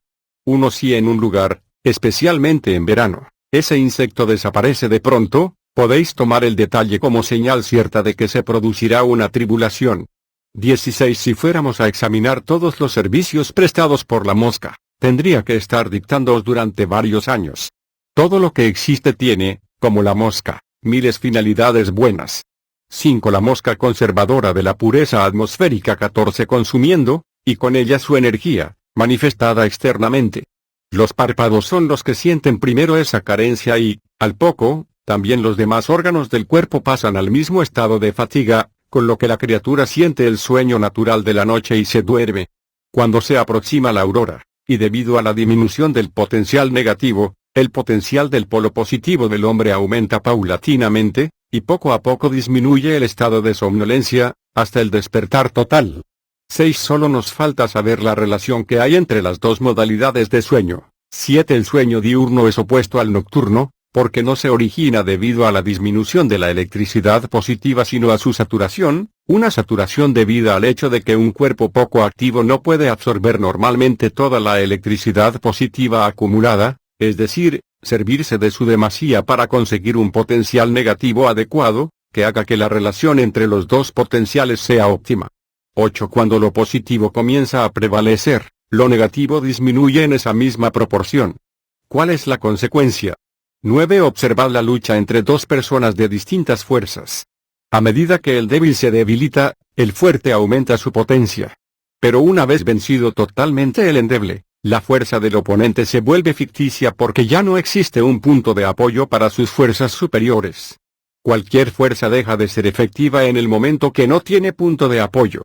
1. Si en un lugar, especialmente en verano, ese insecto desaparece de pronto, podéis tomar el detalle como señal cierta de que se producirá una tribulación. 16. Si fuéramos a examinar todos los servicios prestados por la mosca, tendría que estar dictándoos durante varios años. Todo lo que existe tiene, como la mosca, miles finalidades buenas. 5. La mosca conservadora de la pureza atmosférica. 14. Consumiendo, y con ella su energía, manifestada externamente. Los párpados son los que sienten primero esa carencia y, al poco, también los demás órganos del cuerpo pasan al mismo estado de fatiga, con lo que la criatura siente el sueño natural de la noche y se duerme. Cuando se aproxima la aurora, y debido a la disminución del potencial negativo, el potencial del polo positivo del hombre aumenta paulatinamente, y poco a poco disminuye el estado de somnolencia, hasta el despertar total. 6. Solo nos falta saber la relación que hay entre las dos modalidades de sueño. 7. El sueño diurno es opuesto al nocturno, porque no se origina debido a la disminución de la electricidad positiva sino a su saturación, una saturación debida al hecho de que un cuerpo poco activo no puede absorber normalmente toda la electricidad positiva acumulada, es decir, servirse de su demasía para conseguir un potencial negativo adecuado, que haga que la relación entre los dos potenciales sea óptima. 8. Cuando lo positivo comienza a prevalecer, lo negativo disminuye en esa misma proporción. ¿Cuál es la consecuencia? 9. Observad la lucha entre dos personas de distintas fuerzas. A medida que el débil se debilita, el fuerte aumenta su potencia. Pero una vez vencido totalmente el endeble, la fuerza del oponente se vuelve ficticia porque ya no existe un punto de apoyo para sus fuerzas superiores. Cualquier fuerza deja de ser efectiva en el momento que no tiene punto de apoyo.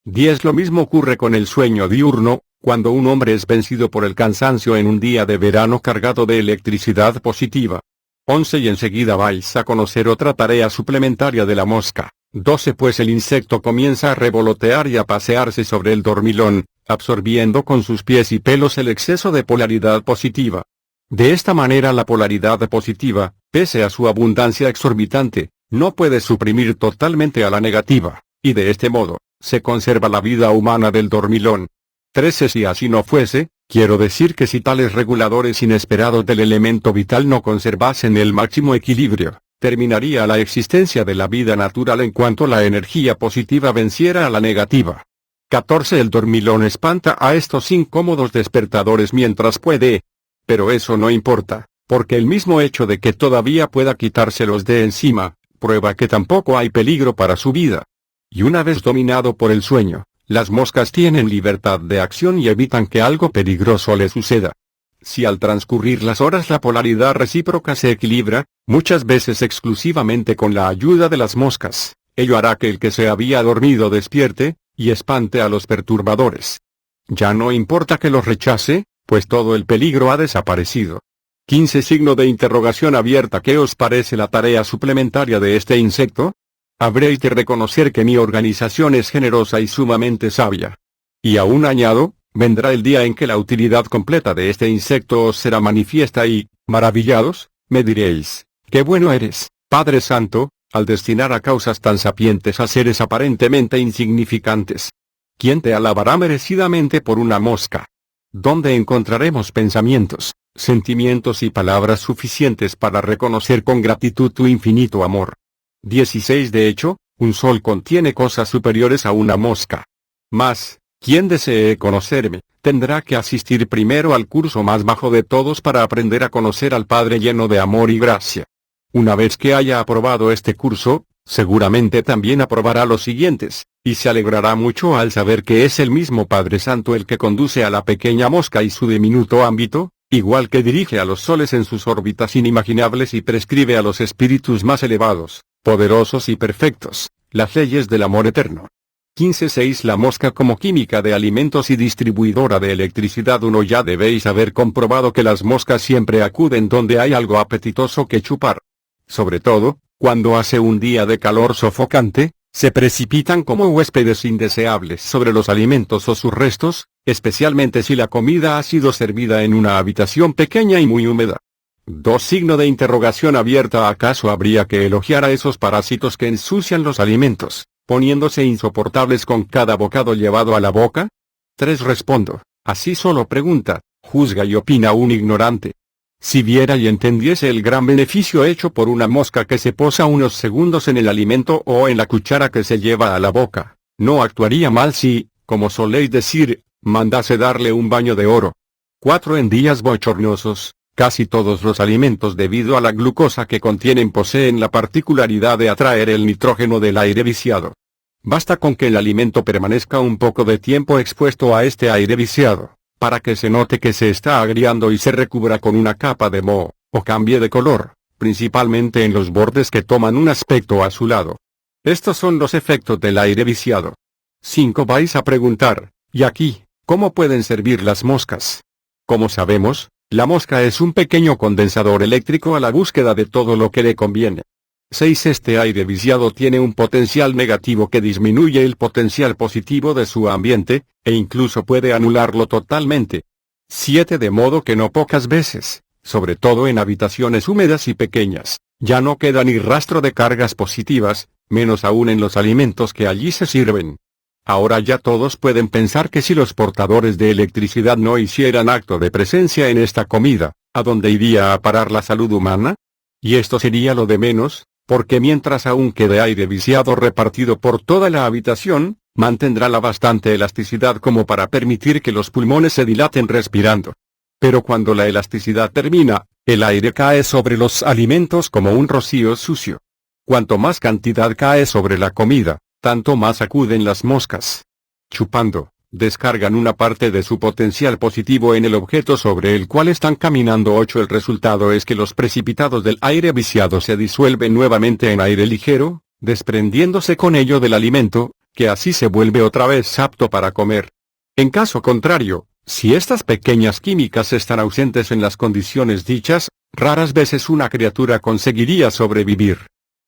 10. Lo mismo ocurre con el sueño diurno, cuando un hombre es vencido por el cansancio en un día de verano cargado de electricidad positiva. 11. Y enseguida vais a conocer otra tarea suplementaria de la mosca. 12. Pues el insecto comienza a revolotear y a pasearse sobre el dormilón, absorbiendo con sus pies y pelos el exceso de polaridad positiva. De esta manera la polaridad positiva, pese a su abundancia exorbitante, no puede suprimir totalmente a la negativa, y de este modo, se conserva la vida humana del dormilón. 13. Si así no fuese, quiero decir que si tales reguladores inesperados del elemento vital no conservasen el máximo equilibrio, terminaría la existencia de la vida natural en cuanto la energía positiva venciera a la negativa. 14. El dormilón espanta a estos incómodos despertadores mientras puede. Pero eso no importa, porque el mismo hecho de que todavía pueda quitárselos de encima, prueba que tampoco hay peligro para su vida. Y una vez dominado por el sueño, las moscas tienen libertad de acción y evitan que algo peligroso le suceda. Si al transcurrir las horas la polaridad recíproca se equilibra, muchas veces exclusivamente con la ayuda de las moscas, ello hará que el que se había dormido despierte, y espante a los perturbadores. Ya no importa que los rechace, pues todo el peligro ha desaparecido. 15. Signo de interrogación abierta. ¿Qué os parece la tarea suplementaria de este insecto? Habréis de reconocer que mi organización es generosa y sumamente sabia. Y aún añado, vendrá el día en que la utilidad completa de este insecto os será manifiesta y, maravillados, me diréis, qué bueno eres, Padre Santo, al destinar a causas tan sapientes a seres aparentemente insignificantes. ¿Quién te alabará merecidamente por una mosca? ¿Dónde encontraremos pensamientos, sentimientos y palabras suficientes para reconocer con gratitud tu infinito amor? 16. De hecho, un sol contiene cosas superiores a una mosca. Mas, quien desee conocerme, tendrá que asistir primero al curso más bajo de todos para aprender a conocer al Padre lleno de amor y gracia. Una vez que haya aprobado este curso, seguramente también aprobará los siguientes, y se alegrará mucho al saber que es el mismo Padre Santo el que conduce a la pequeña mosca y su diminuto ámbito, igual que dirige a los soles en sus órbitas inimaginables y prescribe a los espíritus más elevados, poderosos y perfectos, las leyes del amor eterno. 15.6. La mosca como química de alimentos y distribuidora de electricidad. Ya debéis haber comprobado que las moscas siempre acuden donde hay algo apetitoso que chupar. Sobre todo, cuando hace un día de calor sofocante, se precipitan como huéspedes indeseables sobre los alimentos o sus restos, especialmente si la comida ha sido servida en una habitación pequeña y muy húmeda. 2. Signo de interrogación abierta. ¿Acaso habría que elogiar a esos parásitos que ensucian los alimentos, poniéndose insoportables con cada bocado llevado a la boca? 3. Respondo, así solo pregunta, juzga y opina un ignorante. Si viera y entendiese el gran beneficio hecho por una mosca que se posa unos segundos en el alimento o en la cuchara que se lleva a la boca, no actuaría mal si, como soléis decir, mandase darle un baño de oro. 4. En días bochornosos, casi todos los alimentos debido a la glucosa que contienen poseen la particularidad de atraer el nitrógeno del aire viciado. Basta con que el alimento permanezca un poco de tiempo expuesto a este aire viciado, para que se note que se está agriando y se recubra con una capa de moho, o cambie de color, principalmente en los bordes que toman un aspecto azulado. Estos son los efectos del aire viciado. 5. Vais a preguntar, ¿y aquí, cómo pueden servir las moscas? Como sabemos, la mosca es un pequeño condensador eléctrico a la búsqueda de todo lo que le conviene. 6. Este aire viciado tiene un potencial negativo que disminuye el potencial positivo de su ambiente, e incluso puede anularlo totalmente. 7. De modo que no pocas veces, sobre todo en habitaciones húmedas y pequeñas, ya no queda ni rastro de cargas positivas, menos aún en los alimentos que allí se sirven. Ahora ya todos pueden pensar que si los portadores de electricidad no hicieran acto de presencia en esta comida, ¿a dónde iría a parar la salud humana? Y esto sería lo de menos, porque mientras aún quede aire viciado repartido por toda la habitación, Mantendrá la bastante elasticidad como para permitir que los pulmones se dilaten respirando. Pero cuando la elasticidad termina, el aire cae sobre los alimentos como un rocío sucio. Cuanto más cantidad cae sobre la comida, tanto más acuden las moscas. Chupando, descargan una parte de su potencial positivo en el objeto sobre el cual están caminando. 8. El resultado es que los precipitados del aire viciado se disuelven nuevamente en aire ligero, desprendiéndose con ello del alimento, que así se vuelve otra vez apto para comer. En caso contrario, si estas pequeñas químicas están ausentes en las condiciones dichas, raras veces una criatura conseguiría sobrevivir.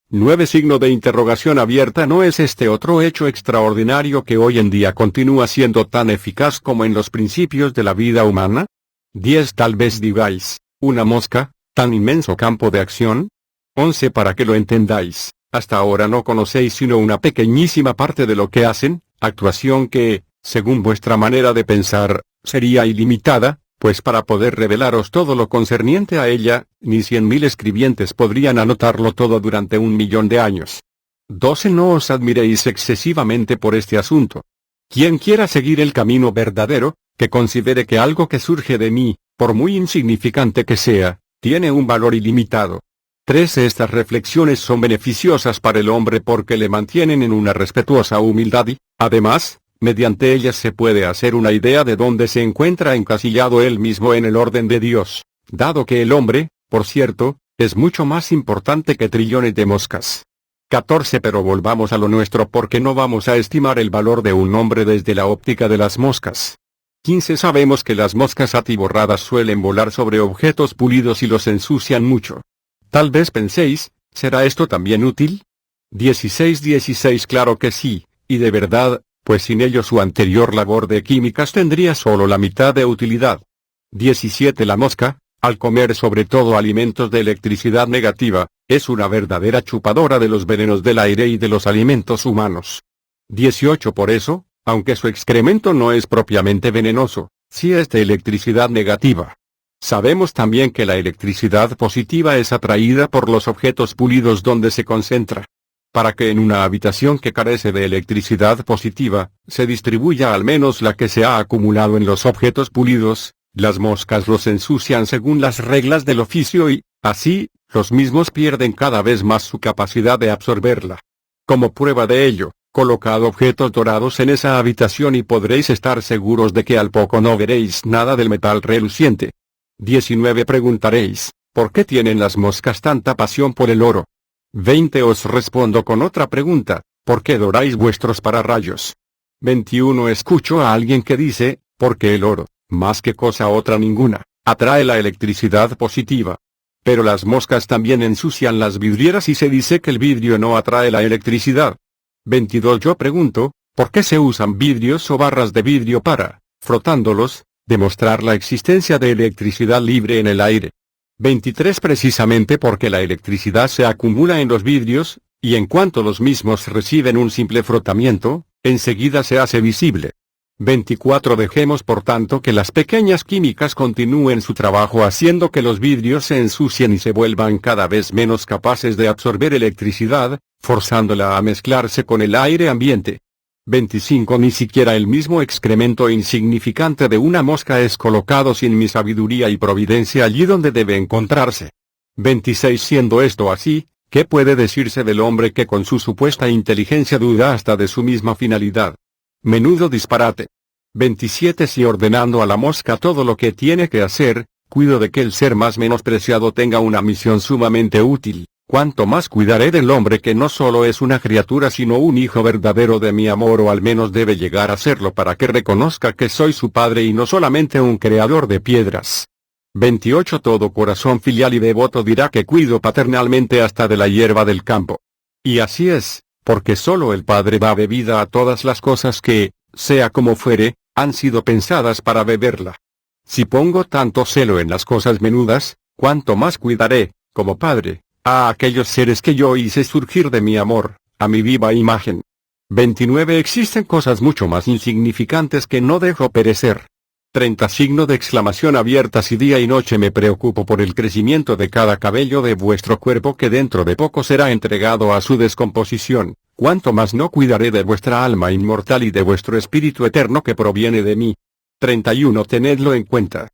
9. Signo de interrogación abierta. ¿No es este otro hecho extraordinario que hoy en día continúa siendo tan eficaz como en los principios de la vida humana? 10. Tal vez digáis, ¿una mosca, tan inmenso campo de acción? 11. Para que lo entendáis, hasta ahora no conocéis sino una pequeñísima parte de lo que hacen, actuación que, según vuestra manera de pensar, sería ilimitada, pues para poder revelaros todo lo concerniente a ella, ni 100.000 escribientes podrían anotarlo todo durante 1.000.000 de años. 12. No os admiréis excesivamente por este asunto. Quien quiera seguir el camino verdadero, que considere que algo que surge de mí, por muy insignificante que sea, tiene un valor ilimitado. 13. Estas reflexiones son beneficiosas para el hombre porque le mantienen en una respetuosa humildad y, además, mediante ellas se puede hacer una idea de dónde se encuentra encasillado él mismo en el orden de Dios, dado que el hombre, por cierto, es mucho más importante que trillones de moscas. 14. Pero volvamos a lo nuestro porque no vamos a estimar el valor de un hombre desde la óptica de las moscas. 15. Sabemos que las moscas atiborradas suelen volar sobre objetos pulidos y los ensucian mucho. Tal vez penséis, ¿será esto también útil? 16. Claro que sí, y de verdad, pues sin ello su anterior labor de químicas tendría solo la mitad de utilidad. 17. La mosca, al comer sobre todo alimentos de electricidad negativa, es una verdadera chupadora de los venenos del aire y de los alimentos humanos. 18. Por eso, aunque su excremento no es propiamente venenoso, sí es de electricidad negativa. Sabemos también que la electricidad positiva es atraída por los objetos pulidos donde se concentra. Para que en una habitación que carece de electricidad positiva, se distribuya al menos la que se ha acumulado en los objetos pulidos, las moscas los ensucian según las reglas del oficio y, así, los mismos pierden cada vez más su capacidad de absorberla. Como prueba de ello, colocad objetos dorados en esa habitación y podréis estar seguros de que al poco no veréis nada del metal reluciente. 19. Preguntaréis, ¿por qué tienen las moscas tanta pasión por el oro? 20. Os respondo con otra pregunta, ¿por qué doráis vuestros pararrayos? 21. Escucho a alguien que dice, porque el oro, más que cosa otra ninguna, atrae la electricidad positiva. Pero las moscas también ensucian las vidrieras y se dice que el vidrio no atrae la electricidad. 22. Yo pregunto, ¿por qué se usan vidrios o barras de vidrio para, frotándolos, demostrar la existencia de electricidad libre en el aire? 23. Precisamente porque la electricidad se acumula en los vidrios, y en cuanto los mismos reciben un simple frotamiento, enseguida se hace visible. 24. Dejemos por tanto que las pequeñas químicas continúen su trabajo haciendo que los vidrios se ensucien y se vuelvan cada vez menos capaces de absorber electricidad, forzándola a mezclarse con el aire ambiente. 25. Ni siquiera el mismo excremento insignificante de una mosca es colocado sin mi sabiduría y providencia allí donde debe encontrarse. 26. Siendo esto así, ¿qué puede decirse del hombre que con su supuesta inteligencia duda hasta de su misma finalidad? Menudo disparate. 27. Si ordenando a la mosca todo lo que tiene que hacer, cuido de que el ser más menospreciado tenga una misión sumamente útil, cuánto más cuidaré del hombre que no solo es una criatura sino un hijo verdadero de mi amor, o al menos debe llegar a serlo para que reconozca que soy su padre y no solamente un creador de piedras. 28. Todo corazón filial y devoto dirá que cuido paternalmente hasta de la hierba del campo. Y así es, porque solo el Padre da bebida a todas las cosas que, sea como fuere, han sido pensadas para beberla. Si pongo tanto celo en las cosas menudas, cuánto más cuidaré, como Padre, a aquellos seres que yo hice surgir de mi amor, a mi viva imagen. 29. Existen cosas mucho más insignificantes que no dejo perecer. 30. Signo de exclamación abierta. Si día y noche me preocupo por el crecimiento de cada cabello de vuestro cuerpo que dentro de poco será entregado a su descomposición, ¿Cuánto más no cuidaré de vuestra alma inmortal y de vuestro espíritu eterno que proviene de mí? 31. Tenedlo en cuenta.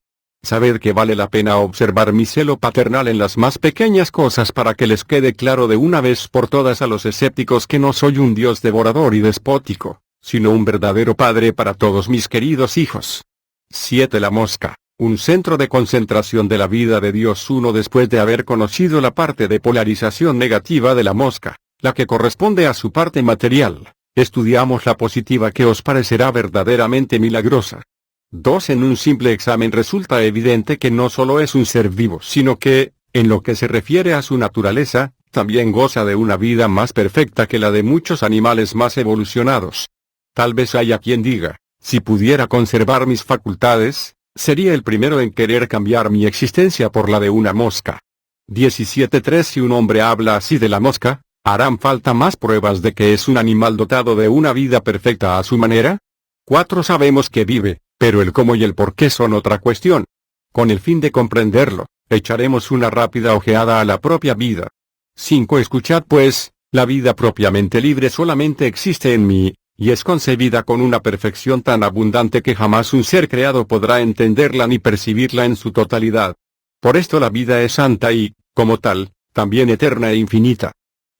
Sabed que vale la pena observar mi celo paternal en las más pequeñas cosas para que les quede claro de una vez por todas a los escépticos que no soy un Dios devorador y despótico, sino un verdadero Padre para todos mis queridos hijos. 7. La mosca, un centro de concentración de la vida de Dios. 1. Después de haber conocido la parte de polarización negativa de la mosca, la que corresponde a su parte material, estudiamos la positiva que os parecerá verdaderamente milagrosa. 2. En un simple examen resulta evidente que no solo es un ser vivo, sino que, en lo que se refiere a su naturaleza, también goza de una vida más perfecta que la de muchos animales más evolucionados. Tal vez haya quien diga, si pudiera conservar mis facultades, sería el primero en querer cambiar mi existencia por la de una mosca. 17.3. Si un hombre habla así de la mosca, ¿harán falta más pruebas de que es un animal dotado de una vida perfecta a su manera? 4. Sabemos que vive, pero el cómo y el por qué son otra cuestión. Con el fin de comprenderlo, echaremos una rápida ojeada a la propia vida. 5. Escuchad pues, la vida propiamente libre solamente existe en mí, y es concebida con una perfección tan abundante que jamás un ser creado podrá entenderla ni percibirla en su totalidad. Por esto la vida es santa y, como tal, también eterna e infinita.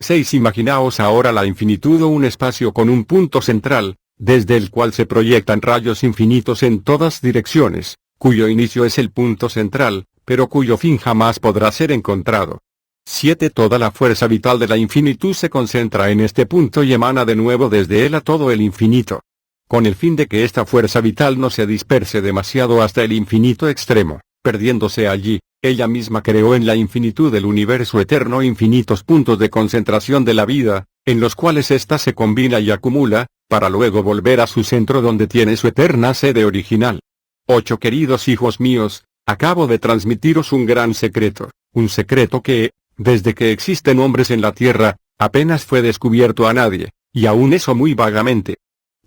6. Imaginaos ahora la infinitud o un espacio con un punto central, desde el cual se proyectan rayos infinitos en todas direcciones, cuyo inicio es el punto central, pero cuyo fin jamás podrá ser encontrado. 7. Toda la fuerza vital de la infinitud se concentra en este punto y emana de nuevo desde él a todo el infinito. Con el fin de que esta fuerza vital no se disperse demasiado hasta el infinito extremo, perdiéndose allí, ella misma creó en la infinitud del universo eterno infinitos puntos de concentración de la vida, en los cuales ésta se combina y acumula, para luego volver a su centro donde tiene su eterna sede original. 8. Queridos hijos míos, acabo de transmitiros un gran secreto, un secreto que, desde que existen hombres en la tierra, apenas fue descubierto a nadie, y aún eso muy vagamente.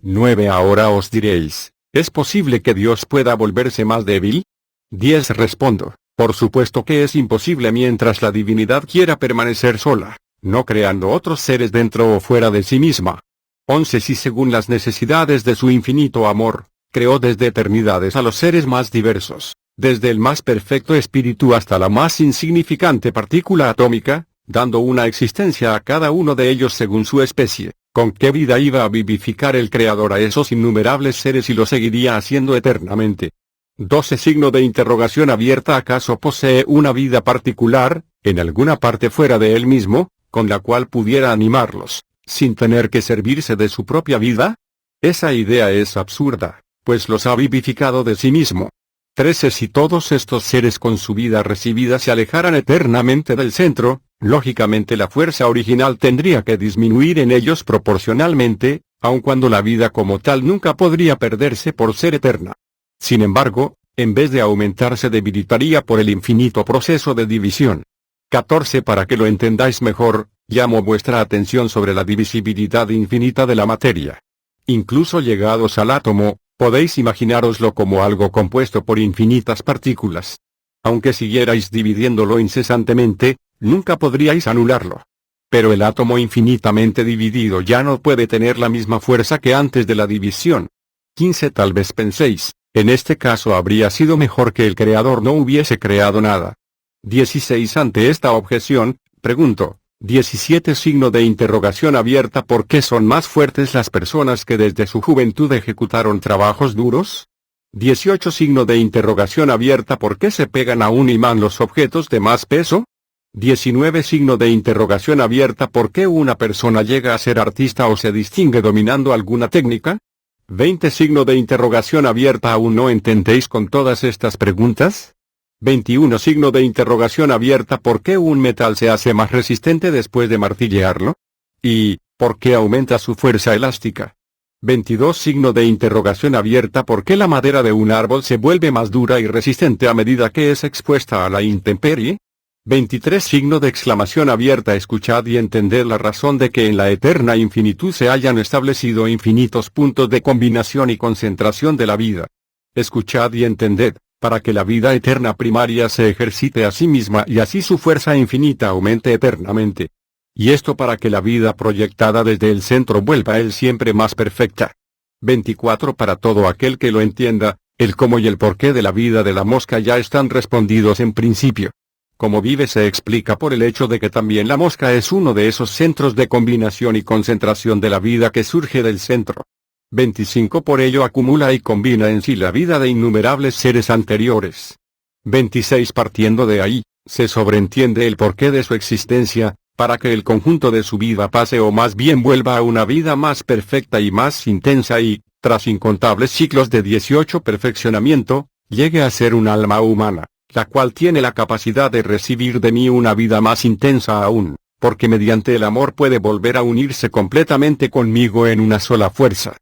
9. Ahora os diréis, ¿es posible que Dios pueda volverse más débil? 10. Respondo, por supuesto que es imposible mientras la divinidad quiera permanecer sola, no creando otros seres dentro o fuera de sí misma. 11. Si según las necesidades de su infinito amor, creó desde eternidades a los seres más diversos, desde el más perfecto espíritu hasta la más insignificante partícula atómica, dando una existencia a cada uno de ellos según su especie, ¿con qué vida iba a vivificar el Creador a esos innumerables seres y lo seguiría haciendo eternamente? 12. Signo de interrogación abierta. ¿Acaso posee una vida particular, en alguna parte fuera de él mismo, con la cual pudiera animarlos, sin tener que servirse de su propia vida? Esa idea es absurda, pues los ha vivificado de sí mismo. 13. Si todos estos seres con su vida recibida se alejaran eternamente del centro, lógicamente la fuerza original tendría que disminuir en ellos proporcionalmente, aun cuando la vida como tal nunca podría perderse por ser eterna. Sin embargo, en vez de aumentar se debilitaría por el infinito proceso de división. 14. Para que lo entendáis mejor, llamo vuestra atención sobre la divisibilidad infinita de la materia. Incluso llegados al átomo, podéis imaginároslo como algo compuesto por infinitas partículas. Aunque siguierais dividiéndolo incesantemente, nunca podríais anularlo. Pero el átomo infinitamente dividido ya no puede tener la misma fuerza que antes de la división. 15. Tal vez penséis, en este caso habría sido mejor que el Creador no hubiese creado nada. 16. Ante esta objeción, pregunto, 17. Signo de interrogación abierta. ¿Por qué son más fuertes las personas que desde su juventud ejecutaron trabajos duros? 18. Signo de interrogación abierta. ¿Por qué se pegan a un imán los objetos de más peso? 19. Signo de interrogación abierta. ¿Por qué una persona llega a ser artista o se distingue dominando alguna técnica? 20. Signo de interrogación abierta. ¿Aún no entendéis con todas estas preguntas? 21. Signo de interrogación abierta. ¿Por qué un metal se hace más resistente después de martillearlo? ¿Y por qué aumenta su fuerza elástica? 22. Signo de interrogación abierta. ¿Por qué la madera de un árbol se vuelve más dura y resistente a medida que es expuesta a la intemperie? 23. Signo de exclamación abierta. Escuchad y entended la razón de que en la eterna infinitud se hayan establecido infinitos puntos de combinación y concentración de la vida. Escuchad y entended, para que la vida eterna primaria se ejercite a sí misma y así su fuerza infinita aumente eternamente. Y esto para que la vida proyectada desde el centro vuelva a él siempre más perfecta. 24 Para todo aquel que lo entienda, el cómo y el porqué de la vida de la mosca ya están respondidos en principio. Cómo vive se explica por el hecho de que también la mosca es uno de esos centros de combinación y concentración de la vida que surge del centro. 25 Por ello acumula y combina en sí la vida de innumerables seres anteriores. 26 Partiendo de ahí, se sobreentiende el porqué de su existencia, para que el conjunto de su vida pase o más bien vuelva a una vida más perfecta y más intensa y, tras incontables ciclos de 18 perfeccionamiento, llegue a ser un alma humana, la cual tiene la capacidad de recibir de mí una vida más intensa aún, porque mediante el amor puede volver a unirse completamente conmigo en una sola fuerza.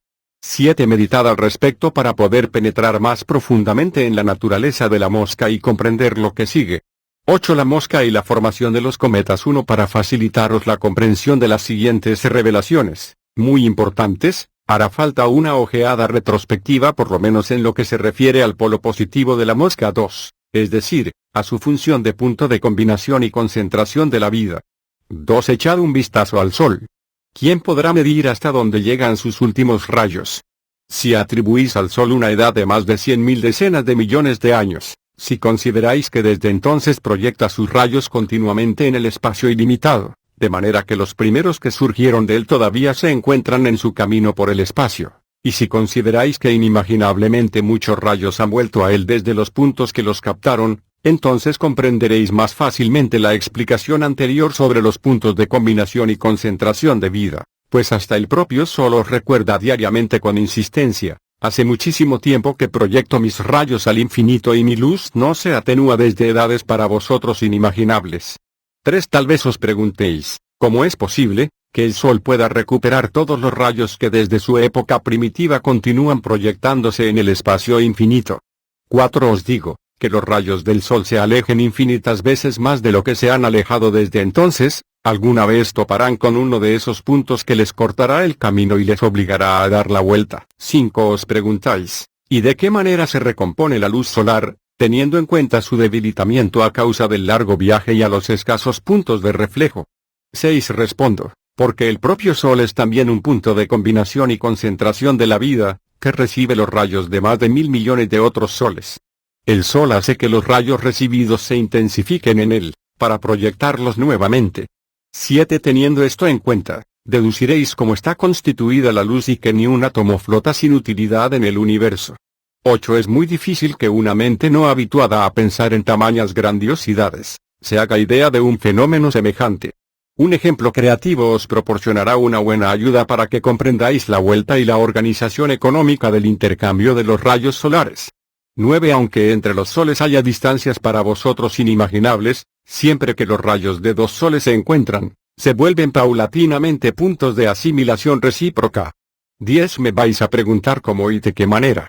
7 Meditad al respecto para poder penetrar más profundamente en la naturaleza de la mosca y comprender lo que sigue. 8 La mosca y la formación de los cometas. 1 Para facilitaros la comprensión de las siguientes revelaciones, muy importantes, hará falta una ojeada retrospectiva por lo menos en lo que se refiere al polo positivo de la mosca. 2, es decir, a su función de punto de combinación y concentración de la vida. 2 Echad un vistazo al Sol. ¿Quién podrá medir hasta dónde llegan sus últimos rayos? Si atribuís al Sol una edad de más de 100.000 decenas de millones de años, si consideráis que desde entonces proyecta sus rayos continuamente en el espacio ilimitado, de manera que los primeros que surgieron de él todavía se encuentran en su camino por el espacio, y si consideráis que inimaginablemente muchos rayos han vuelto a él desde los puntos que los captaron, entonces comprenderéis más fácilmente la explicación anterior sobre los puntos de combinación y concentración de vida, pues hasta el propio Sol os recuerda diariamente con insistencia: hace muchísimo tiempo que proyecto mis rayos al infinito y mi luz no se atenúa desde edades para vosotros inimaginables. 3 Tal vez os preguntéis, ¿cómo es posible que el Sol pueda recuperar todos los rayos que desde su época primitiva continúan proyectándose en el espacio infinito? 4 Os digo, que los rayos del Sol se alejen infinitas veces más de lo que se han alejado desde entonces, alguna vez toparán con uno de esos puntos que les cortará el camino y les obligará a dar la vuelta. 5 Os preguntáis, ¿y de qué manera se recompone la luz solar, teniendo en cuenta su debilitamiento a causa del largo viaje y a los escasos puntos de reflejo? 6 Respondo, porque el propio Sol es también un punto de combinación y concentración de la vida, que recibe los rayos de más de 1.000 millones de otros soles. El Sol hace que los rayos recibidos se intensifiquen en él, para proyectarlos nuevamente. 7 Teniendo esto en cuenta, deduciréis cómo está constituida la luz y que ni un átomo flota sin utilidad en el universo. 8 Es muy difícil que una mente no habituada a pensar en tamañas grandiosidades, se haga idea de un fenómeno semejante. Un ejemplo creativo os proporcionará una buena ayuda para que comprendáis la vuelta y la organización económica del intercambio de los rayos solares. 9 Aunque entre los soles haya distancias para vosotros inimaginables, siempre que los rayos de dos soles se encuentran, se vuelven paulatinamente puntos de asimilación recíproca. 10 Me vais a preguntar cómo y de qué manera.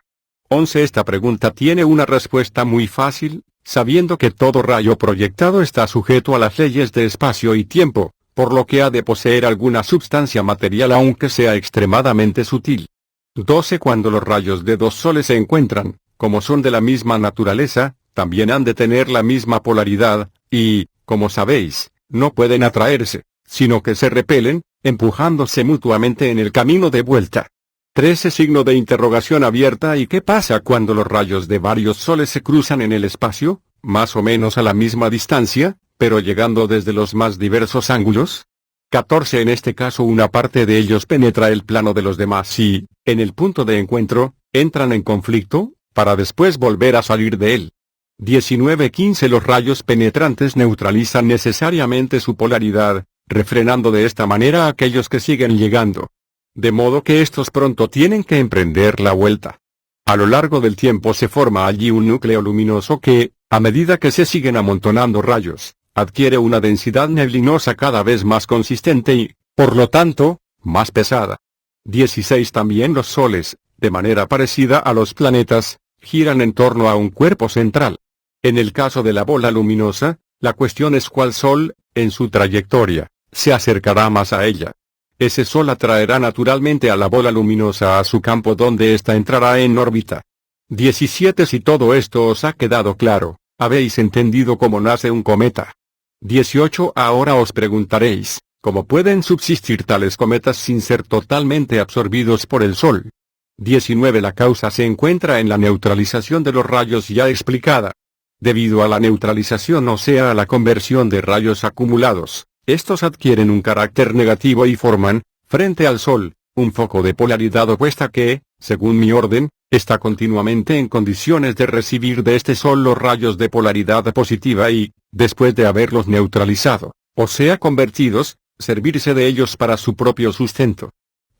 11 Esta pregunta tiene una respuesta muy fácil, sabiendo que todo rayo proyectado está sujeto a las leyes de espacio y tiempo, por lo que ha de poseer alguna substancia material aunque sea extremadamente sutil. 12 Cuando los rayos de dos soles se encuentran, como son de la misma naturaleza, también han de tener la misma polaridad, y, como sabéis, no pueden atraerse, sino que se repelen, empujándose mutuamente en el camino de vuelta. 13 Signo de interrogación abierta. ¿Y qué pasa cuando los rayos de varios soles se cruzan en el espacio, más o menos a la misma distancia, pero llegando desde los más diversos ángulos? 14 En este caso una parte de ellos penetra el plano de los demás y, en el punto de encuentro, entran en conflicto, para después volver a salir de él. 19-15 Los rayos penetrantes neutralizan necesariamente su polaridad, refrenando de esta manera a aquellos que siguen llegando. De modo que estos pronto tienen que emprender la vuelta. A lo largo del tiempo se forma allí un núcleo luminoso que, a medida que se siguen amontonando rayos, adquiere una densidad neblinosa cada vez más consistente y, por lo tanto, más pesada. 16 También los soles, de manera parecida a los planetas, giran en torno a un cuerpo central. En el caso de la bola luminosa, la cuestión es cuál sol, en su trayectoria, se acercará más a ella. Ese sol atraerá naturalmente a la bola luminosa a su campo donde ésta entrará en órbita. 17 Si todo esto os ha quedado claro, habéis entendido cómo nace un cometa. 18 Ahora os preguntaréis, ¿Cómo pueden subsistir tales cometas sin ser totalmente absorbidos por el Sol? 19. La causa se encuentra en la neutralización de los rayos ya explicada. Debido a la neutralización, o sea a la conversión de rayos acumulados, estos adquieren un carácter negativo y forman, frente al Sol, un foco de polaridad opuesta que, según mi orden, está continuamente en condiciones de recibir de este Sol los rayos de polaridad positiva y, después de haberlos neutralizado, o sea convertidos, servirse de ellos para su propio sustento.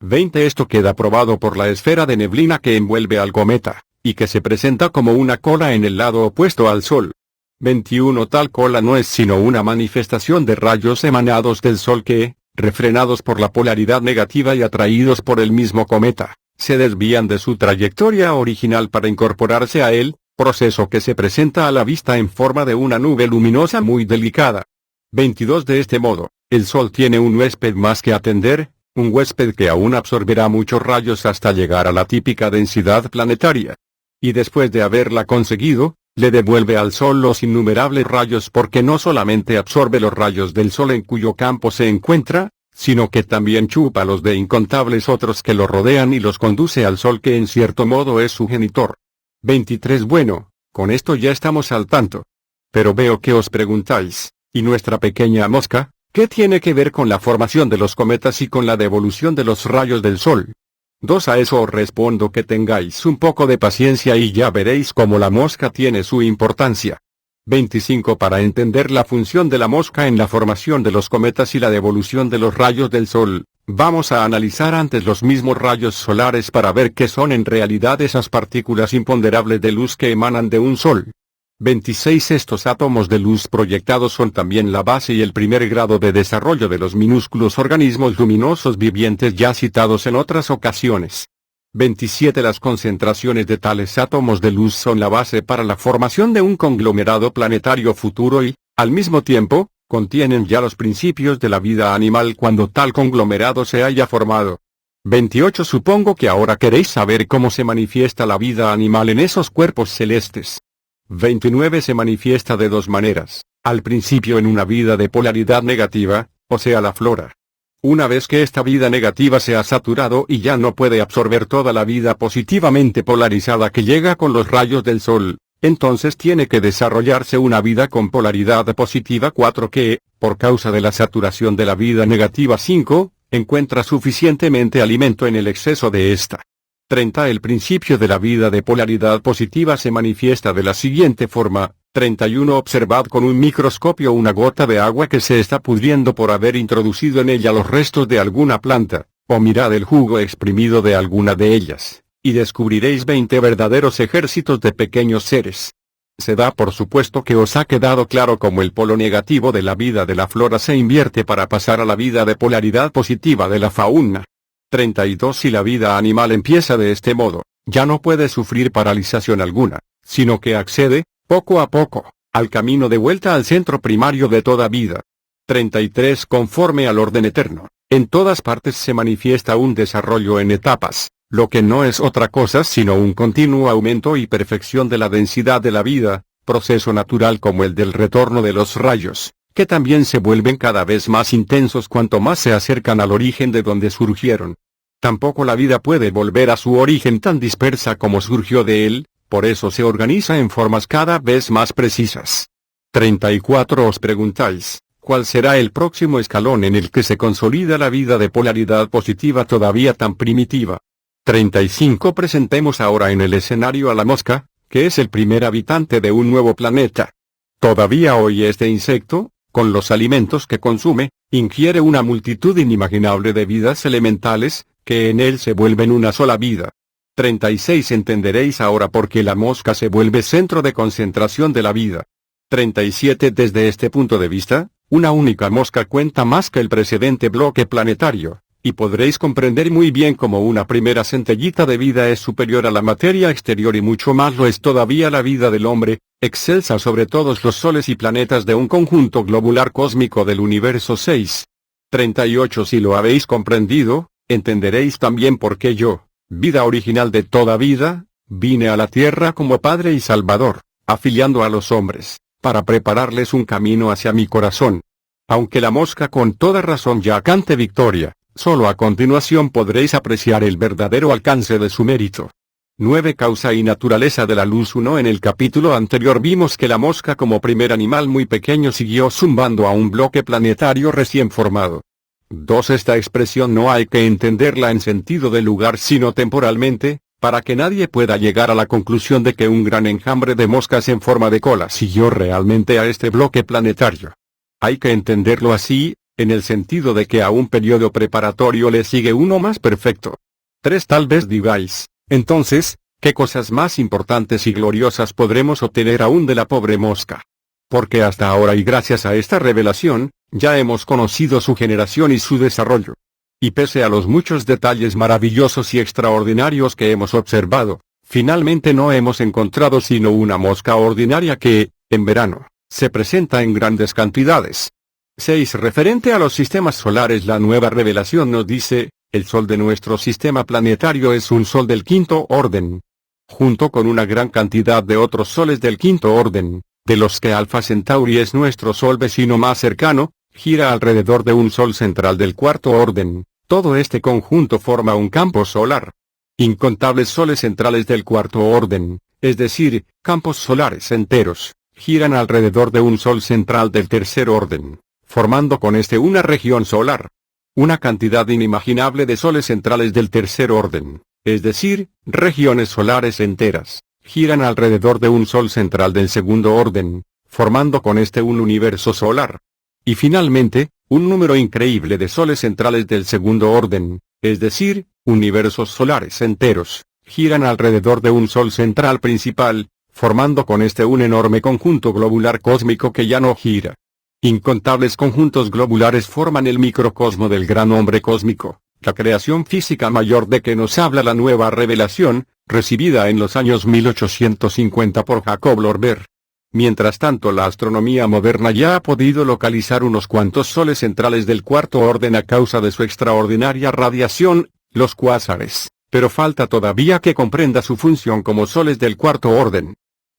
20. Esto queda probado por la esfera de neblina que envuelve al cometa, y que se presenta como una cola en el lado opuesto al Sol. 21. Tal cola no es sino una manifestación de rayos emanados del Sol que, refrenados por la polaridad negativa y atraídos por el mismo cometa, se desvían de su trayectoria original para incorporarse a él, proceso que se presenta a la vista en forma de una nube luminosa muy delicada. 22. De este modo, el Sol tiene un huésped más que atender, un huésped que aún absorberá muchos rayos hasta llegar a la típica densidad planetaria. Y después de haberla conseguido, le devuelve al Sol los innumerables rayos porque no solamente absorbe los rayos del Sol en cuyo campo se encuentra, sino que también chupa los de incontables otros que lo rodean y los conduce al Sol que en cierto modo es su genitor. 23. Bueno, con esto ya estamos al tanto. Pero veo que os preguntáis, ¿y nuestra pequeña mosca, qué tiene que ver con la formación de los cometas y con la devolución de los rayos del Sol? 2. A eso os respondo que tengáis un poco de paciencia y ya veréis cómo la mosca tiene su importancia. 25. Para entender la función de la mosca en la formación de los cometas y la devolución de los rayos del Sol, vamos a analizar antes los mismos rayos solares para ver qué son en realidad esas partículas imponderables de luz que emanan de un Sol. 26. Estos átomos de luz proyectados son también la base y el primer grado de desarrollo de los minúsculos organismos luminosos vivientes ya citados en otras ocasiones. 27. Las concentraciones de tales átomos de luz son la base para la formación de un conglomerado planetario futuro y, al mismo tiempo, contienen ya los principios de la vida animal cuando tal conglomerado se haya formado. 28. Supongo que ahora queréis saber cómo se manifiesta la vida animal en esos cuerpos celestes. 29. Se manifiesta de dos maneras, al principio en una vida de polaridad negativa, o sea la flora. Una vez que esta vida negativa se ha saturado y ya no puede absorber toda la vida positivamente polarizada que llega con los rayos del Sol, entonces tiene que desarrollarse una vida con polaridad positiva 4 que, por causa de la saturación de la vida negativa 5, encuentra suficientemente alimento en el exceso de esta. 30. El principio de la vida de polaridad positiva se manifiesta de la siguiente forma. 31. Observad con un microscopio una gota de agua que se está pudriendo por haber introducido en ella los restos de alguna planta, o mirad el jugo exprimido de alguna de ellas, y descubriréis 20 verdaderos ejércitos de pequeños seres. Se da por supuesto que os ha quedado claro cómo el polo negativo de la vida de la flora se invierte para pasar a la vida de polaridad positiva de la fauna. 32. Si la vida animal empieza de este modo, ya no puede sufrir paralización alguna, sino que accede, poco a poco, al camino de vuelta al centro primario de toda vida. 33. Conforme al orden eterno, en todas partes se manifiesta un desarrollo en etapas, lo que no es otra cosa sino un continuo aumento y perfección de la densidad de la vida, proceso natural como el del retorno de los rayos, que también se vuelven cada vez más intensos cuanto más se acercan al origen de donde surgieron. Tampoco la vida puede volver a su origen tan dispersa como surgió de él, por eso se organiza en formas cada vez más precisas. 34. Os preguntáis, ¿cuál será el próximo escalón en el que se consolida la vida de polaridad positiva todavía tan primitiva? 35. Presentemos ahora en el escenario a la mosca, que es el primer habitante de un nuevo planeta. Todavía hoy este insecto, con los alimentos que consume, ingiere una multitud inimaginable de vidas elementales, que en él se vuelven una sola vida. 36. Entenderéis ahora por qué la mosca se vuelve centro de concentración de la vida. 37. Desde este punto de vista, una única mosca cuenta más que el precedente bloque planetario, y podréis comprender muy bien cómo una primera centellita de vida es superior a la materia exterior y mucho más lo es todavía la vida del hombre, excelsa sobre todos los soles y planetas de un conjunto globular cósmico del universo 6. 38. Si lo habéis comprendido, entenderéis también por qué yo, vida original de toda vida, vine a la tierra como Padre y Salvador, afiliando a los hombres, para prepararles un camino hacia mi corazón. Aunque la mosca con toda razón ya cante victoria, solo a continuación podréis apreciar el verdadero alcance de su mérito. 9. Causa y naturaleza de la luz. 1. En el capítulo anterior vimos que la mosca como primer animal muy pequeño siguió zumbando a un bloque planetario recién formado. 2. Esta expresión no hay que entenderla en sentido de lugar sino temporalmente, para que nadie pueda llegar a la conclusión de que un gran enjambre de moscas en forma de cola siguió realmente a este bloque planetario. Hay que entenderlo así, en el sentido de que a un periodo preparatorio le sigue uno más perfecto. 3. Tal vez digáis, entonces, ¿qué cosas más importantes y gloriosas podremos obtener aún de la pobre mosca? Porque hasta ahora y gracias a esta revelación, ya hemos conocido su generación y su desarrollo. Y pese a los muchos detalles maravillosos y extraordinarios que hemos observado, finalmente no hemos encontrado sino una mosca ordinaria que, en verano, se presenta en grandes cantidades. 6. Referente a los sistemas solares, la nueva revelación nos dice, el Sol de nuestro sistema planetario es un Sol del quinto orden. Junto con una gran cantidad de otros soles del quinto orden, de los que Alpha Centauri es nuestro Sol vecino más cercano, gira alrededor de un Sol central del cuarto orden. Todo este conjunto forma un campo solar. Incontables soles centrales del cuarto orden, es decir, campos solares enteros, giran alrededor de un Sol central del tercer orden, formando con este una región solar. Una cantidad inimaginable de soles centrales del tercer orden, es decir, regiones solares enteras, giran alrededor de un Sol central del segundo orden, formando con este un universo solar. Y finalmente, un número increíble de soles centrales del segundo orden, es decir, universos solares enteros, giran alrededor de un Sol central principal, formando con este un enorme conjunto globular cósmico que ya no gira. Incontables conjuntos globulares forman el microcosmo del gran hombre cósmico, la creación física mayor de que nos habla la nueva revelación, recibida en los años 1850 por Jacob Lorber. Mientras tanto, la astronomía moderna ya ha podido localizar unos cuantos soles centrales del cuarto orden a causa de su extraordinaria radiación, los cuásares, pero falta todavía que comprenda su función como soles del cuarto orden.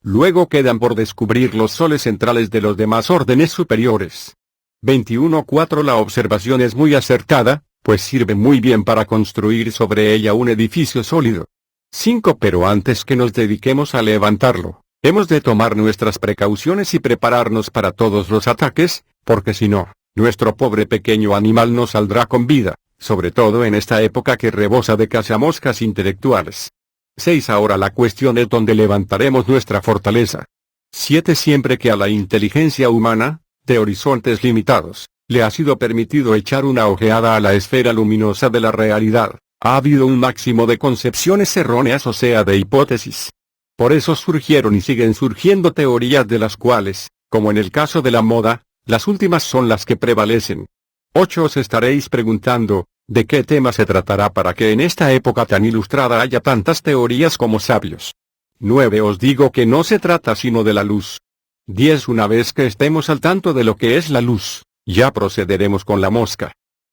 Luego quedan por descubrir los soles centrales de los demás órdenes superiores. 21.4 La observación es muy acertada, pues sirve muy bien para construir sobre ella un edificio sólido. 5 Pero antes que nos dediquemos a levantarlo, hemos de tomar nuestras precauciones y prepararnos para todos los ataques, porque si no, nuestro pobre pequeño animal no saldrá con vida, sobre todo en esta época que rebosa de cazamoscas intelectuales. 6 Ahora la cuestión es dónde levantaremos nuestra fortaleza. 7 Siempre que a la inteligencia humana, de horizontes limitados, le ha sido permitido echar una ojeada a la esfera luminosa de la realidad, ha habido un máximo de concepciones erróneas, o sea de hipótesis. Por eso surgieron y siguen surgiendo teorías de las cuales, como en el caso de la moda, las últimas son las que prevalecen. 8 Os estaréis preguntando, ¿de qué tema se tratará para que en esta época tan ilustrada haya tantas teorías como sabios? 9 Os digo que no se trata sino de la luz. 10 Una vez que estemos al tanto de lo que es la luz, ya procederemos con la mosca.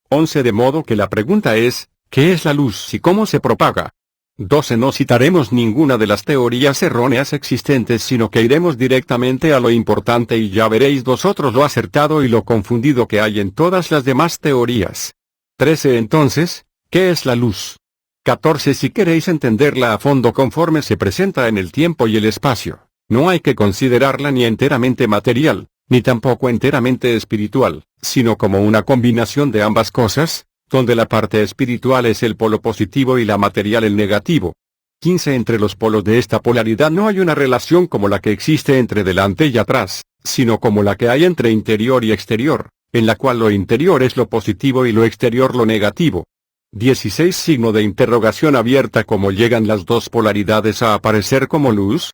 11 De modo que la pregunta es, ¿qué es la luz y cómo se propaga? 12 No citaremos ninguna de las teorías erróneas existentes sino que iremos directamente a lo importante y ya veréis vosotros lo acertado y lo confundido que hay en todas las demás teorías. 13 Entonces, ¿qué es la luz? 14 Si queréis entenderla a fondo conforme se presenta en el tiempo y el espacio, no hay que considerarla ni enteramente material, ni tampoco enteramente espiritual, sino como una combinación de ambas cosas, donde la parte espiritual es el polo positivo y la material el negativo. 15 Entre los polos de esta polaridad no hay una relación como la que existe entre delante y atrás, sino como la que hay entre interior y exterior, en la cual lo interior es lo positivo y lo exterior lo negativo. 16 Signo de interrogación abierta ¿Cómo llegan las dos polaridades a aparecer como luz?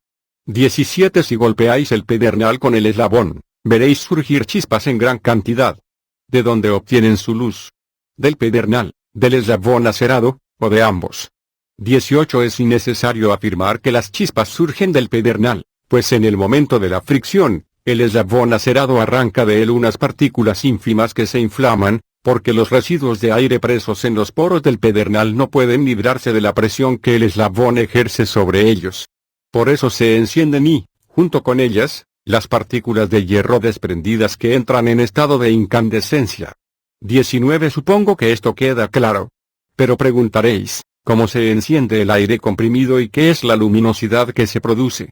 17 Si golpeáis el pedernal con el eslabón, veréis surgir chispas en gran cantidad. ¿De dónde obtienen su luz? ¿Del pedernal, del eslabón acerado, o de ambos? 18 Es innecesario afirmar que las chispas surgen del pedernal, pues en el momento de la fricción, el eslabón acerado arranca de él unas partículas ínfimas que se inflaman, porque los residuos de aire presos en los poros del pedernal no pueden librarse de la presión que el eslabón ejerce sobre ellos. Por eso se encienden y, junto con ellas, las partículas de hierro desprendidas que entran en estado de incandescencia. 19. Supongo que esto queda claro. Pero preguntaréis, ¿cómo se enciende el aire comprimido y qué es la luminosidad que se produce?